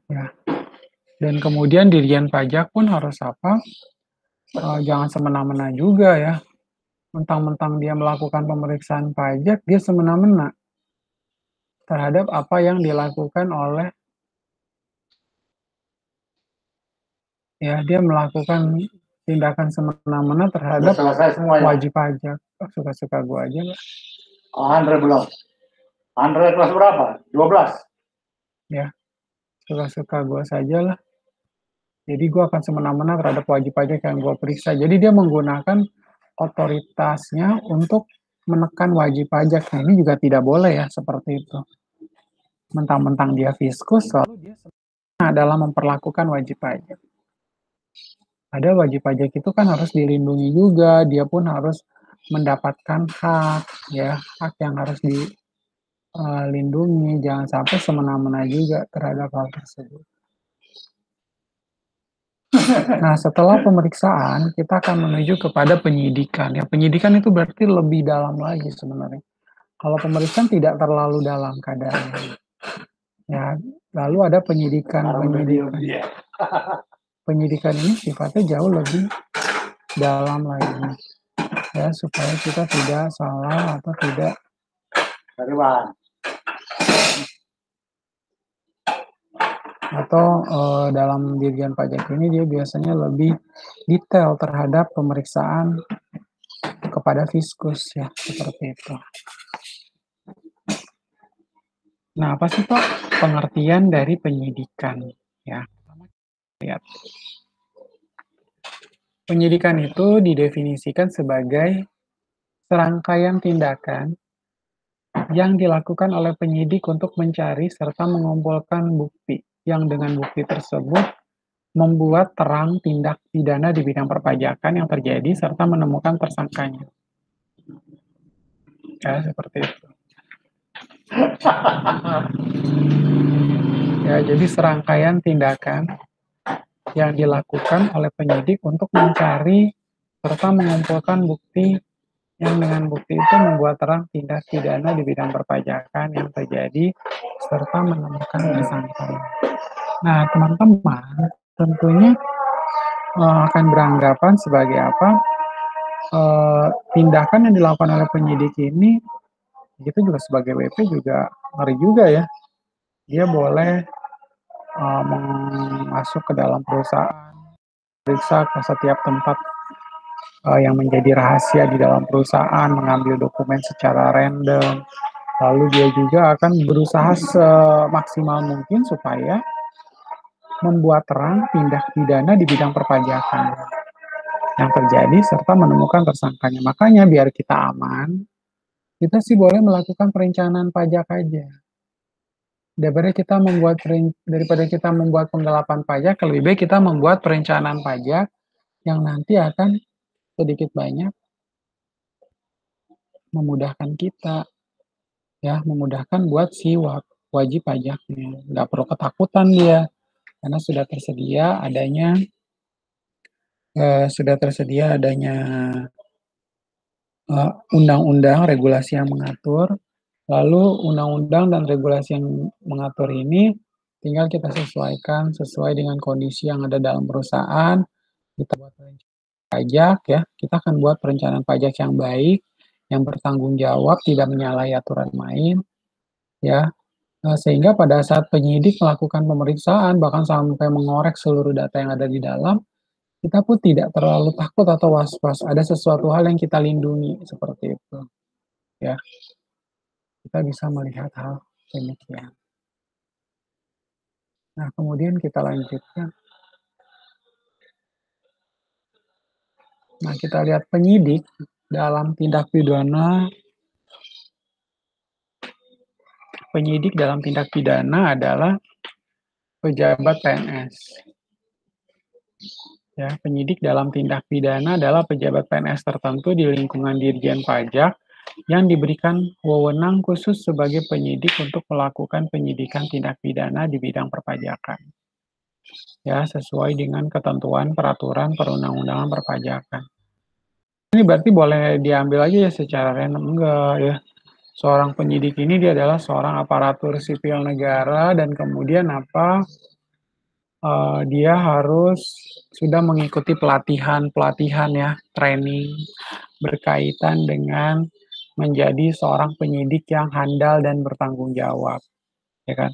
Ya. Dan kemudian Dirjen Pajak pun harus apa? Jangan semena-mena juga ya. Mentang-mentang dia melakukan pemeriksaan pajak, dia semena-mena terhadap apa yang dilakukan oleh, ya dia melakukan tindakan semena-mena terhadap wajib pajak. Suka-suka gue aja lah. Oh, Andre belum. Andre kelas berapa? 12? Ya, suka-suka gue saja lah. Jadi gue akan semena-mena terhadap wajib pajak yang gue periksa. Jadi dia menggunakan otoritasnya untuk menekan wajib pajak. Nah, ini juga tidak boleh ya, seperti itu. Mentang-mentang dia fiskus, lalu dia dalam memperlakukan wajib pajak. Ada wajib pajak itu kan harus dilindungi juga, dia pun harus mendapatkan hak, ya, hak yang harus dilindungi, jangan sampai semena-mena juga terhadap hal tersebut. Nah, setelah pemeriksaan, kita akan menuju kepada penyidikan. Ya, penyidikan itu berarti lebih dalam lagi sebenarnya. Kalau pemeriksaan tidak terlalu dalam kadarnya. Ya, lalu ada penyidikan. Penyidikan ini sifatnya jauh lebih dalam lagi. Ya, supaya kita tidak salah atau tidak dalam Dirjen Pajak ini dia biasanya lebih detail terhadap pemeriksaan kepada fiskus, ya, seperti itu. Nah, apa sih Pak pengertian dari penyidikan? Ya, lihat. Penyidikan itu didefinisikan sebagai serangkaian tindakan yang dilakukan oleh penyidik untuk mencari serta mengumpulkan bukti, yang dengan bukti tersebut membuat terang tindak pidana di bidang perpajakan yang terjadi serta menemukan tersangkanya. Ya, seperti itu. Ya, jadi serangkaian tindakan yang dilakukan oleh penyidik untuk mencari serta mengumpulkan bukti yang dengan bukti itu membuat terang tindak pidana di bidang perpajakan yang terjadi serta menemukan tersangkanya. Nah, teman-teman tentunya akan beranggapan sebagai apa? Tindakan yang dilakukan oleh penyidik ini, itu juga sebagai WP juga ngeri juga ya. Dia boleh masuk ke dalam perusahaan, periksa ke setiap tempat yang menjadi rahasia di dalam perusahaan, mengambil dokumen secara random. Lalu dia juga akan berusaha semaksimal mungkin supaya membuat terang tindak pidana di bidang perpajakan yang terjadi serta menemukan tersangkanya. Makanya biar kita aman, kita sih boleh melakukan perencanaan pajak aja. Daripada kita membuat penggelapan pajak, lebih baik kita membuat perencanaan pajak yang nanti akan sedikit banyak memudahkan kita, ya, memudahkan buat si wajib pajaknya. Nggak perlu ketakutan dia, karena sudah tersedia adanya undang-undang, regulasi yang mengatur. Lalu undang-undang dan regulasi yang mengatur ini tinggal kita sesuaikan sesuai dengan kondisi yang ada dalam perusahaan. Kita buat perencanaan pajak, ya. Kita akan buat perencanaan pajak yang baik, yang bertanggung jawab, tidak menyalahi aturan main, ya. Sehingga pada saat penyidik melakukan pemeriksaan, bahkan sampai mengorek seluruh data yang ada di dalam, kita pun tidak terlalu takut atau was-was. Ada sesuatu hal yang kita lindungi, seperti itu. Ya, kita bisa melihat hal demikian. Nah, kemudian kita lanjutkan. Nah, kita lihat penyidik dalam tindak pidana. Penyidik dalam tindak pidana adalah pejabat PNS. Ya, penyidik dalam tindak pidana adalah pejabat PNS tertentu di lingkungan Dirjen Pajak yang diberikan wewenang khusus sebagai penyidik untuk melakukan penyidikan tindak pidana di bidang perpajakan. Ya, sesuai dengan ketentuan peraturan perundang-undangan perpajakan. Ini berarti boleh diambil aja ya secara random, enggak ya. Seorang penyidik ini dia adalah seorang aparatur sipil negara dan kemudian dia harus sudah mengikuti pelatihan ya, training berkaitan dengan menjadi seorang penyidik yang handal dan bertanggung jawab, ya kan?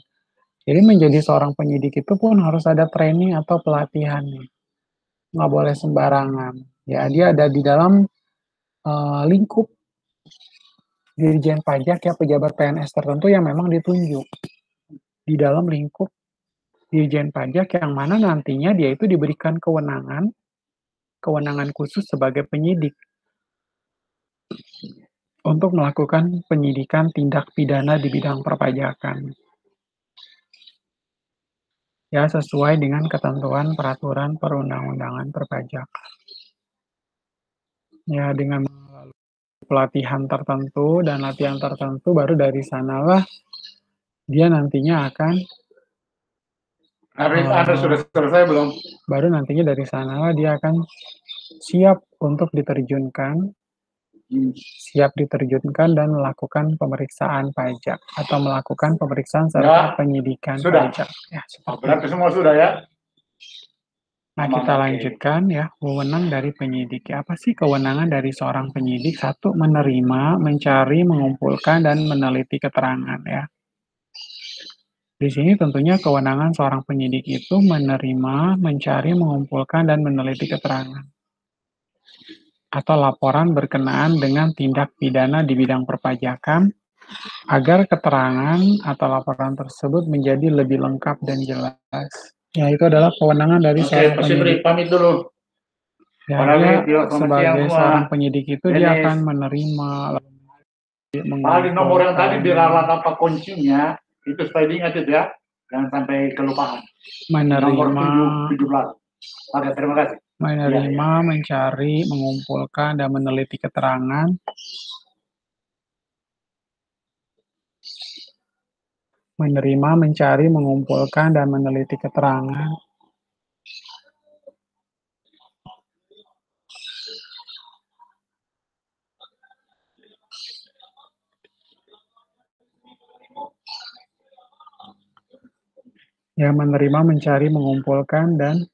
Jadi menjadi seorang penyidik itu pun harus ada training atau pelatihan, nggak boleh sembarangan. Ya, dia ada di dalam lingkup Dirjen Pajak ya, pejabat PNS tertentu yang memang ditunjuk di dalam lingkup Dirjen Pajak yang mana nantinya dia itu diberikan kewenangan khusus sebagai penyidik untuk melakukan penyidikan tindak pidana di bidang perpajakan. ya sesuai dengan ketentuan peraturan perundang-undangan perpajakan. Ya dengan pelatihan tertentu dan latihan tertentu baru dari sanalah dia nantinya akan Anda sudah selesai belum? baru nantinya dari sanalah dia akan siap untuk diterjunkan dan melakukan pemeriksaan pajak atau melakukan pemeriksaan serta penyidikan sudah. pajak. Ya, Berarti semua sudah ya? Nah, kita lanjutkan ya, wewenang dari penyidik. Apa sih kewenangan dari seorang penyidik? Satu, menerima, mencari, mengumpulkan, dan meneliti keterangan ya. Di sini tentunya kewenangan seorang penyidik itu menerima, mencari, mengumpulkan, dan meneliti keterangan atau laporan berkenaan dengan tindak pidana di bidang perpajakan agar keterangan atau laporan tersebut menjadi lebih lengkap dan jelas. Ya, itu adalah kewenangan dari seorang penyidik. Pamit dulu. Ya, dia sebagai seorang penyidik itu dia akan menerima, paling nomor yang tadi diralat apa kuncinya, itu supaya diingat itu ya. Jangan sampai kelupaan. Nomor 17. Oke, terima kasih. Menerima, mencari, mengumpulkan, dan meneliti keterangan. Menerima, mencari, mengumpulkan, dan meneliti keterangan. Ya, menerima, mencari, mengumpulkan, dan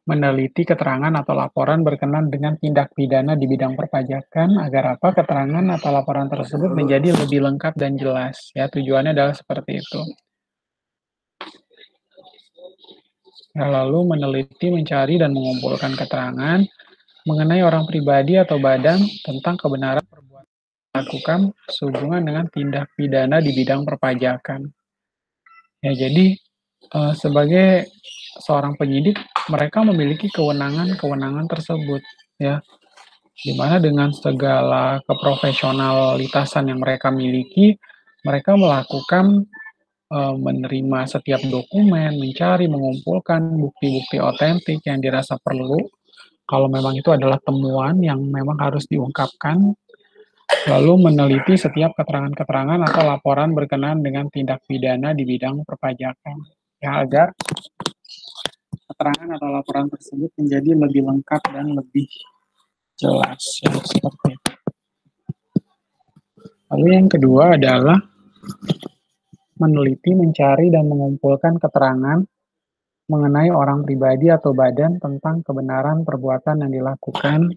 meneliti keterangan atau laporan berkenaan dengan tindak pidana di bidang perpajakan agar apa keterangan atau laporan tersebut menjadi lebih lengkap dan jelas. Ya, tujuannya adalah seperti itu. Ya, lalu meneliti, mencari, dan mengumpulkan keterangan mengenai orang pribadi atau badan tentang kebenaran perbuatan dilakukan sehubungan dengan tindak pidana di bidang perpajakan. Ya, jadi sebagai seorang penyidik, mereka memiliki kewenangan-kewenangan tersebut, ya, di mana dengan segala keprofesionalitasan yang mereka miliki, mereka melakukan menerima setiap dokumen, mencari, mengumpulkan bukti-bukti otentik yang dirasa perlu, kalau memang itu adalah temuan yang memang harus diungkapkan, lalu meneliti setiap keterangan-keterangan atau laporan berkenaan dengan tindak pidana di bidang perpajakan. Ya, agar keterangan atau laporan tersebut menjadi lebih lengkap dan lebih jelas. Ya, seperti itu. Lalu yang kedua adalah meneliti, mencari, dan mengumpulkan keterangan mengenai orang pribadi atau badan tentang kebenaran perbuatan yang dilakukan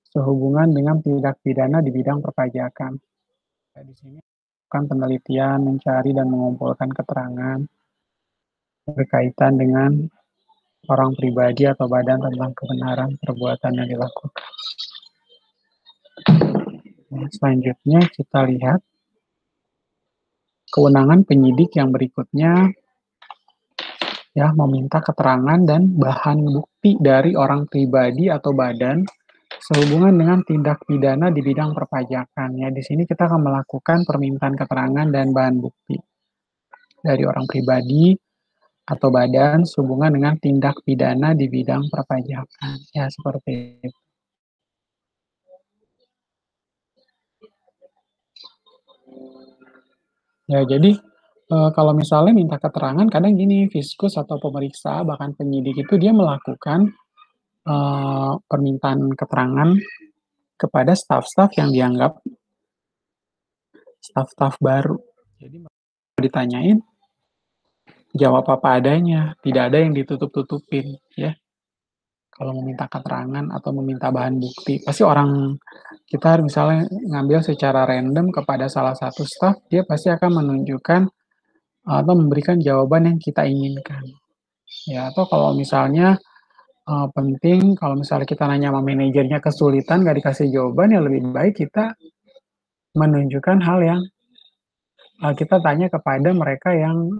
sehubungan dengan tindak pidana di bidang perpajakan. Di sini bukan penelitian, mencari, dan mengumpulkan keterangan berkaitan dengan orang pribadi atau badan tentang kebenaran perbuatan yang dilakukan. Selanjutnya kita lihat kewenangan penyidik yang berikutnya, ya, meminta keterangan dan bahan bukti dari orang pribadi atau badan sehubungan dengan tindak pidana di bidang perpajakan. Ya, di sini kita akan melakukan permintaan keterangan dan bahan bukti dari orang pribadi atau badan sehubungan dengan tindak pidana di bidang perpajakan. Ya, seperti itu. Ya, jadi kalau misalnya minta keterangan, kadang gini, fiskus atau pemeriksa, bahkan penyidik itu dia melakukan permintaan keterangan kepada staf-staf yang dianggap staf-staf baru. Jadi ditanyain, jawab apa adanya, tidak ada yang ditutup-tutupin, ya. Kalau meminta keterangan atau meminta bahan bukti, pasti orang kita misalnya ngambil secara random kepada salah satu staf, dia pasti akan menunjukkan atau memberikan jawaban yang kita inginkan. Ya, atau kalau misalnya penting, kalau misalnya kita nanya sama manajernya kesulitan nggak dikasih jawaban, ya lebih baik kita menunjukkan hal yang kita tanya kepada mereka yang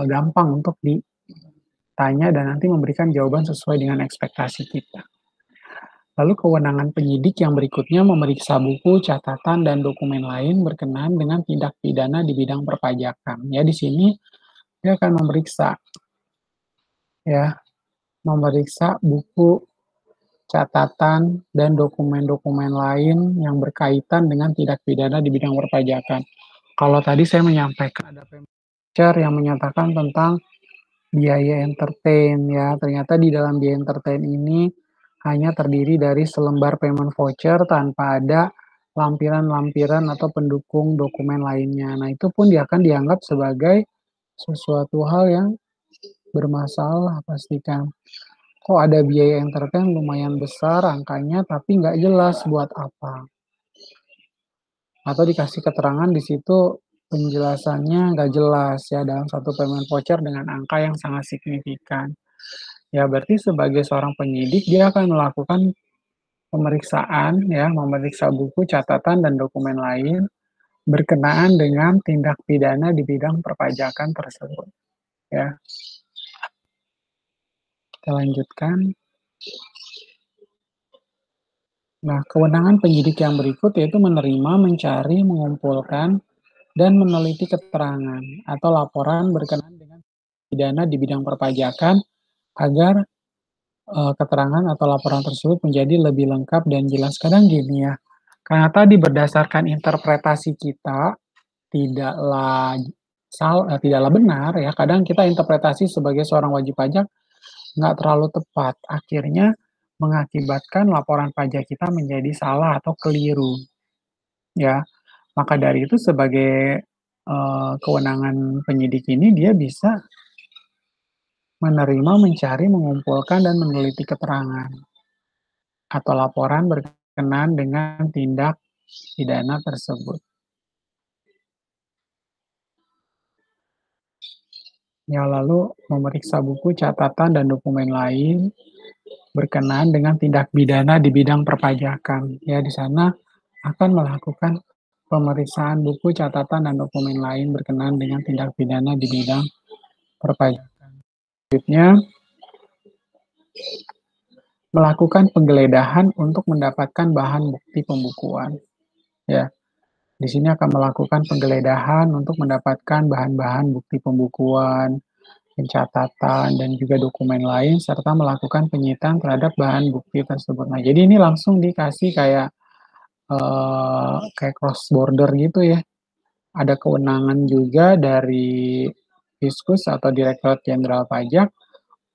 gampang untuk ditanya dan nanti memberikan jawaban sesuai dengan ekspektasi kita. Lalu kewenangan penyidik yang berikutnya memeriksa buku, catatan, dan dokumen lain berkenaan dengan tindak pidana di bidang perpajakan. Ya, di sini dia akan memeriksa, ya, memeriksa buku, catatan, dan dokumen-dokumen lain yang berkaitan dengan tindak pidana di bidang perpajakan. Kalau tadi saya menyampaikan ada pembicara yang menyatakan tentang biaya entertain, ya, ternyata di dalam biaya entertain ini hanya terdiri dari selembar payment voucher tanpa ada lampiran-lampiran atau pendukung dokumen lainnya. Nah, itu pun dia akan dianggap sebagai sesuatu hal yang bermasalah pastikan. Kok ada biaya entertain lumayan besar angkanya, tapi nggak jelas buat apa. Atau dikasih keterangan di situ penjelasannya nggak jelas ya dalam satu payment voucher dengan angka yang sangat signifikan. Ya, berarti sebagai seorang penyidik dia akan melakukan pemeriksaan ya, memeriksa buku, catatan, dan dokumen lain berkenaan dengan tindak pidana di bidang perpajakan tersebut. Ya, kita lanjutkan. Nah, kewenangan penyidik yang berikut yaitu menerima, mencari, mengumpulkan, dan meneliti keterangan atau laporan berkenaan dengan pidana di bidang perpajakan agar keterangan atau laporan tersebut menjadi lebih lengkap dan jelas. Kadang gini ya, karena tadi berdasarkan interpretasi kita tidaklah tidaklah benar ya. Kadang kita interpretasi sebagai seorang wajib pajak nggak terlalu tepat. Akhirnya mengakibatkan laporan pajak kita menjadi salah atau keliru ya. Maka dari itu sebagai kewenangan penyidik ini dia bisa menerima, mencari, mengumpulkan, dan meneliti keterangan atau laporan berkenaan dengan tindak pidana tersebut. Ya, lalu memeriksa buku, catatan, dan dokumen lain berkenaan dengan tindak pidana di bidang perpajakan. Ya, di sana akan melakukan pemeriksaan buku, catatan, dan dokumen lain berkenaan dengan tindak pidana di bidang perpajakan. Selanjutnya, melakukan penggeledahan untuk mendapatkan bahan bukti pembukuan. Ya, di sini akan melakukan penggeledahan untuk mendapatkan bahan-bahan bukti pembukuan, pencatatan, dan juga dokumen lain, serta melakukan penyitaan terhadap bahan bukti tersebut. Nah, jadi ini langsung dikasih kayak cross border gitu ya. Ada kewenangan juga dari Fiskus atau Direktorat Jenderal Pajak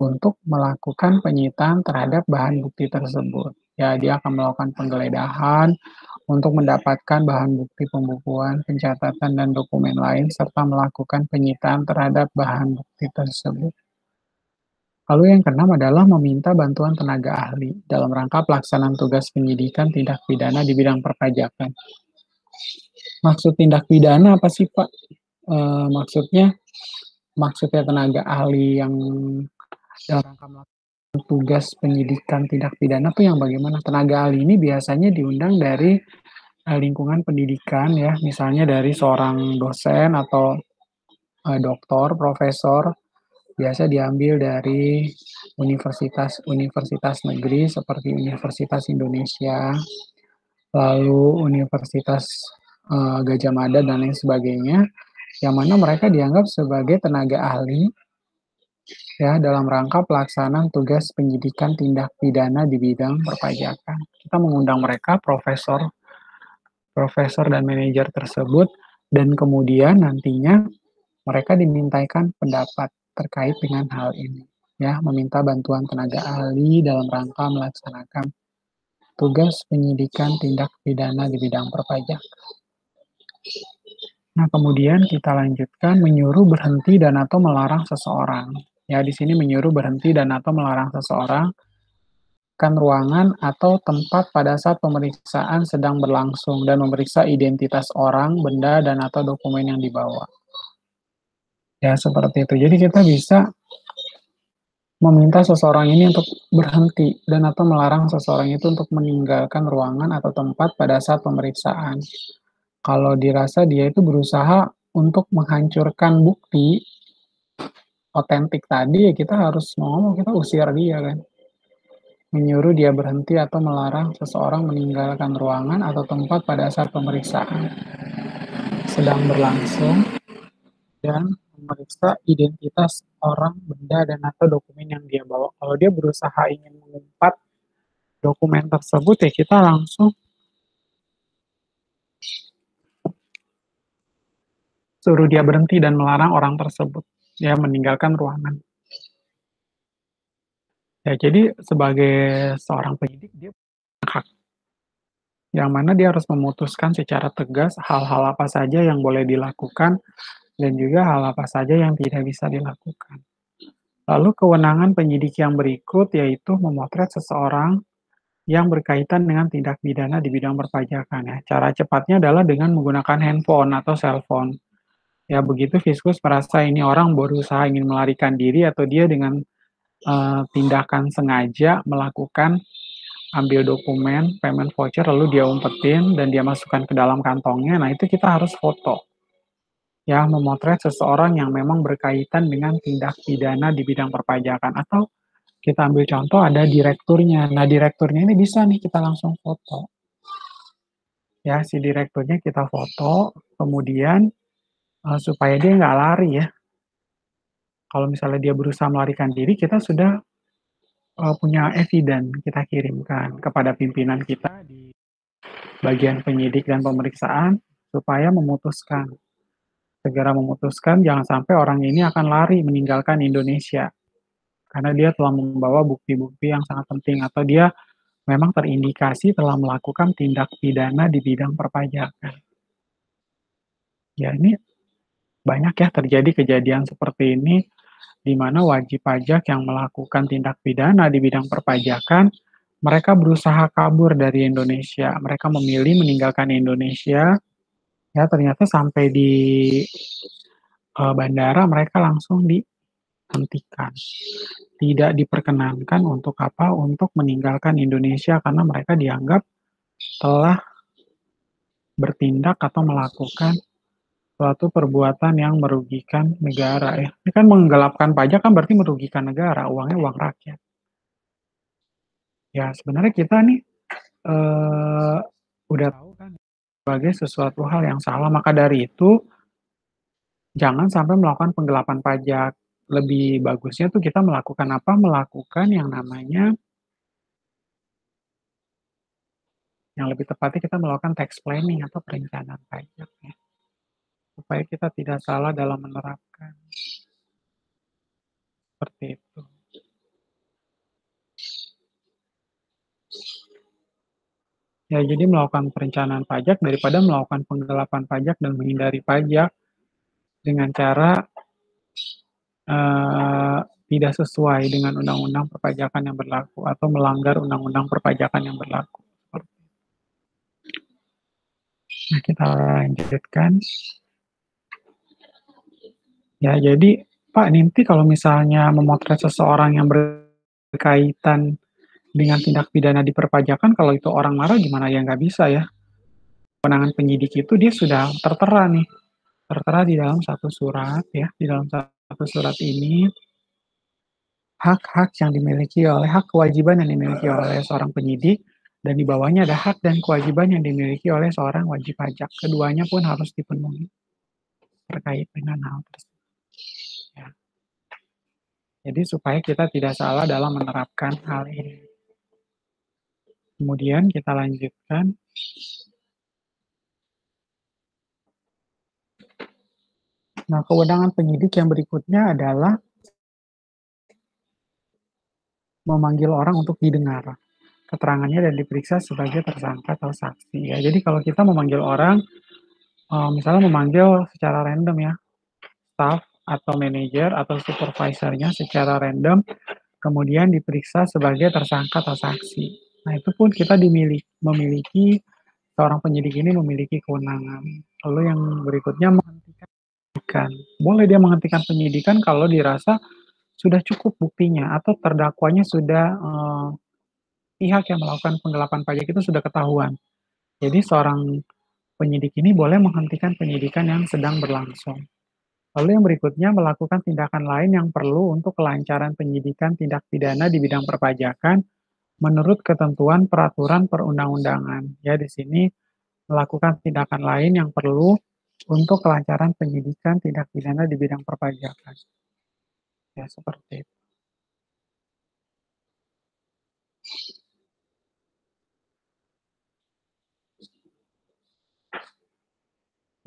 untuk melakukan penyitaan terhadap bahan bukti tersebut. Ya, dia akan melakukan penggeledahan untuk mendapatkan bahan bukti pembukuan, pencatatan, dan dokumen lain, serta melakukan penyitaan terhadap bahan bukti tersebut. Lalu yang keenam adalah meminta bantuan tenaga ahli dalam rangka pelaksanaan tugas penyidikan tindak pidana di bidang perpajakan. Maksud tindak pidana apa sih, Pak? Maksudnya tenaga ahli yang dalam rangka melakukan tugas penyidikan tindak pidana tuh yang bagaimana? Tenaga ahli ini biasanya diundang dari lingkungan pendidikan ya, misalnya dari seorang dosen atau doktor, profesor, biasa diambil dari universitas-universitas negeri seperti Universitas Indonesia, lalu Universitas Gajah Mada dan lain sebagainya, yang mana mereka dianggap sebagai tenaga ahli ya dalam rangka pelaksanaan tugas penyidikan tindak pidana di bidang perpajakan. Kita mengundang mereka, profesor dan manajer tersebut, dan kemudian nantinya mereka dimintakan pendapat terkait dengan hal ini. Ya, meminta bantuan tenaga ahli dalam rangka melaksanakan tugas penyidikan tindak pidana di bidang perpajakan. Nah, kemudian kita lanjutkan menyuruh berhenti dan atau melarang seseorang. Ya, di sini menyuruh berhenti dan atau melarang seseorang kan ruangan atau tempat pada saat pemeriksaan sedang berlangsung dan memeriksa identitas orang, benda, dan atau dokumen yang dibawa. Ya, seperti itu. Jadi kita bisa meminta seseorang ini untuk berhenti dan atau melarang seseorang itu untuk meninggalkan ruangan atau tempat pada saat pemeriksaan. Kalau dirasa dia itu berusaha untuk menghancurkan bukti otentik tadi, ya kita harus mau ngomong kita usir dia kan. menyuruh dia berhenti atau melarang seseorang meninggalkan ruangan atau tempat pada saat pemeriksaan sedang berlangsung, dan memeriksa identitas orang, benda, dan atau dokumen yang dia bawa. Kalau dia berusaha ingin mengumpat dokumen tersebut, ya kita langsung suruh dia berhenti dan melarang orang tersebut ya meninggalkan ruangan. Ya, jadi sebagai seorang penyidik dia punya hak yang mana dia harus memutuskan secara tegas hal-hal apa saja yang boleh dilakukan dan juga hal apa saja yang tidak bisa dilakukan. Lalu kewenangan penyidik yang berikut yaitu memotret seseorang yang berkaitan dengan tindak pidana di bidang perpajakan ya. Cara cepatnya adalah dengan menggunakan handphone atau cellphone. Ya begitu Fiskus merasa ini orang berusaha ingin melarikan diri atau dia dengan tindakan sengaja melakukan ambil dokumen, payment voucher, lalu dia umpetin dan dia masukkan ke dalam kantongnya, nah itu kita harus foto. Ya, memotret seseorang yang memang berkaitan dengan tindak pidana di bidang perpajakan. Atau kita ambil contoh ada direkturnya. Nah, direkturnya ini bisa nih kita langsung foto. Ya, si direkturnya kita foto, kemudian supaya dia nggak lari ya. Kalau misalnya dia berusaha melarikan diri, kita sudah punya eviden kita kirimkan kepada pimpinan kita di bagian penyidik dan pemeriksaan supaya segera memutuskan jangan sampai orang ini akan lari meninggalkan Indonesia karena dia telah membawa bukti-bukti yang sangat penting atau dia memang terindikasi telah melakukan tindak pidana di bidang perpajakan. Ya, ini banyak ya terjadi kejadian seperti ini di mana wajib pajak yang melakukan tindak pidana di bidang perpajakan, mereka berusaha kabur dari Indonesia. Mereka memilih meninggalkan Indonesia, ya ternyata sampai di bandara mereka langsung dihentikan. Tidak diperkenankan untuk apa? Untuk meninggalkan Indonesia karena mereka dianggap telah bertindak atau melakukan suatu perbuatan yang merugikan negara ya. Ini kan menggelapkan pajak kan berarti merugikan negara, uangnya uang rakyat. Ya sebenarnya kita nih udah tahu kan sebagai sesuatu hal yang salah, maka dari itu jangan sampai melakukan penggelapan pajak. Lebih bagusnya tuh kita melakukan apa? Melakukan yang lebih tepatnya kita melakukan tax planning atau perencanaan pajak ya. Supaya kita tidak salah dalam menerapkan. Seperti itu. Ya, jadi melakukan perencanaan pajak daripada melakukan penggelapan pajak dan menghindari pajak dengan cara tidak sesuai dengan undang-undang perpajakan yang berlaku atau melanggar undang-undang perpajakan yang berlaku. Nah, kita lanjutkan. Ya, jadi Pak Ninti kalau misalnya memotret seseorang yang berkaitan dengan tindak pidana di perpajakan, kalau itu orang marah gimana ya nggak bisa ya. Kewenangan penyidik itu dia sudah tertera nih, tertera di dalam satu surat ya, di dalam satu surat ini hak-hak yang dimiliki oleh hak kewajiban yang dimiliki oleh seorang penyidik dan di bawahnya ada hak dan kewajiban yang dimiliki oleh seorang wajib pajak. Keduanya pun harus dipenuhi terkait dengan hal tersebut. Ya. Jadi supaya kita tidak salah dalam menerapkan hal ini. Kemudian kita lanjutkan. Nah, kewenangan penyidik yang berikutnya adalah memanggil orang untuk didengar keterangannya dan diperiksa sebagai tersangka atau saksi. Ya, jadi kalau kita memanggil orang, misalnya memanggil secara random ya, staff atau manajer atau supervisornya secara random, kemudian diperiksa sebagai tersangka atau saksi. Nah, itu pun kita memiliki seorang penyidik ini memiliki kewenangan. Lalu yang berikutnya menghentikan penyidikan. Boleh dia menghentikan penyidikan kalau dirasa sudah cukup buktinya atau terdakwanya sudah pihak yang melakukan penggelapan pajak itu sudah ketahuan. Jadi seorang penyidik ini boleh menghentikan penyidikan yang sedang berlangsung. Lalu yang berikutnya melakukan tindakan lain yang perlu untuk kelancaran penyidikan tindak pidana di bidang perpajakan menurut ketentuan peraturan perundang-undangan. Ya, di sini melakukan tindakan lain yang perlu untuk kelancaran penyidikan tindak pidana di bidang perpajakan. Ya, seperti itu.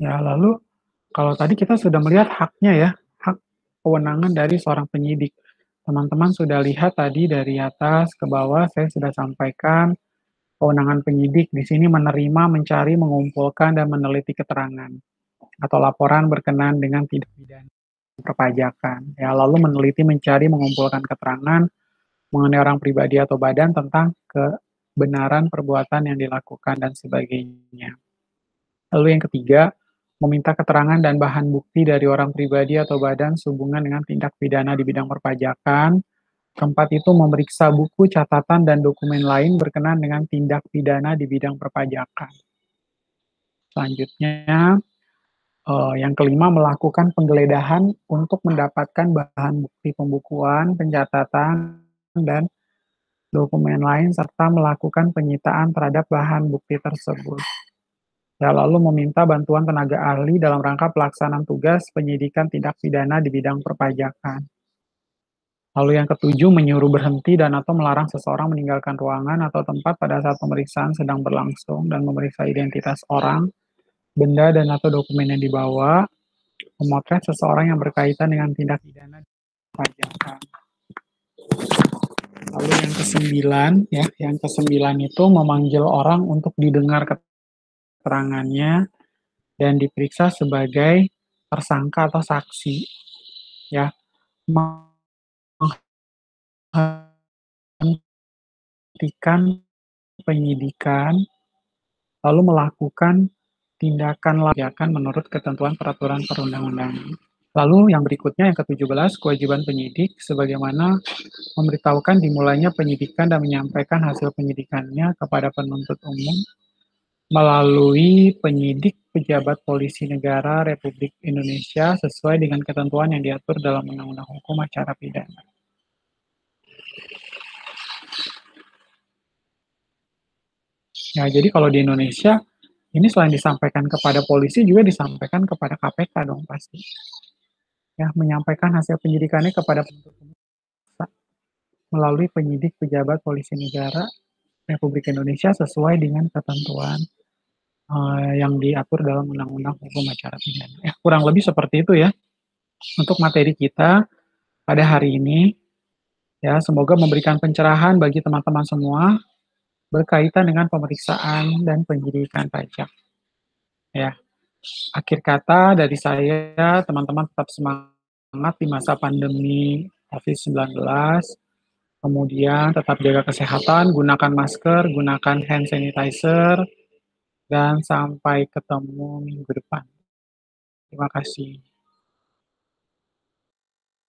Ya, lalu kalau tadi kita sudah melihat haknya ya, hak kewenangan dari seorang penyidik. Teman-teman sudah lihat tadi dari atas ke bawah saya sudah sampaikan kewenangan penyidik di sini menerima, mencari, mengumpulkan, dan meneliti keterangan atau laporan berkenaan dengan tindak pidana perpajakan. Ya, lalu meneliti, mencari, mengumpulkan keterangan mengenai orang pribadi atau badan tentang kebenaran perbuatan yang dilakukan dan sebagainya. Lalu yang ketiga, meminta keterangan dan bahan bukti dari orang pribadi atau badan sehubungan dengan tindak pidana di bidang perpajakan. Keempat itu memeriksa buku, catatan, dan dokumen lain berkenaan dengan tindak pidana di bidang perpajakan. Selanjutnya, yang kelima, melakukan penggeledahan untuk mendapatkan bahan bukti pembukuan, pencatatan, dan dokumen lain, serta melakukan penyitaan terhadap bahan bukti tersebut. Ya, lalu meminta bantuan tenaga ahli dalam rangka pelaksanaan tugas penyidikan tindak pidana di bidang perpajakan. Lalu yang ketujuh, menyuruh berhenti dan atau melarang seseorang meninggalkan ruangan atau tempat pada saat pemeriksaan sedang berlangsung dan memeriksa identitas orang, benda dan atau dokumen yang dibawa, memotret seseorang yang berkaitan dengan tindak pidana perpajakan. Lalu yang kesembilan, ya, yang kesembilan itu memanggil orang untuk didengar keterangannya dan diperiksa sebagai tersangka atau saksi, ya, menghentikan penyidikan, lalu melakukan tindakan layakan menurut ketentuan peraturan perundang-undangan. Lalu yang berikutnya, yang ke-17, kewajiban penyidik sebagaimana memberitahukan dimulainya penyidikan dan menyampaikan hasil penyidikannya kepada penuntut umum melalui penyidik pejabat polisi negara Republik Indonesia sesuai dengan ketentuan yang diatur dalam Undang-Undang Hukum Acara Pidana. Ya, jadi kalau di Indonesia, ini selain disampaikan kepada polisi, juga disampaikan kepada KPK dong pasti. Ya, menyampaikan hasil penyidikannya kepada penuntut umum melalui penyidik pejabat polisi negara Republik Indonesia sesuai dengan ketentuan yang diatur dalam Undang-Undang Hukum Acara Pidana. Ya, kurang lebih seperti itu ya untuk materi kita pada hari ini. Ya, semoga memberikan pencerahan bagi teman-teman semua berkaitan dengan pemeriksaan dan penyidikan pajak. Ya, akhir kata dari saya, teman-teman tetap semangat di masa pandemi COVID-19. Kemudian tetap jaga kesehatan, gunakan masker, gunakan hand sanitizer, dan sampai ketemu minggu depan. Terima kasih.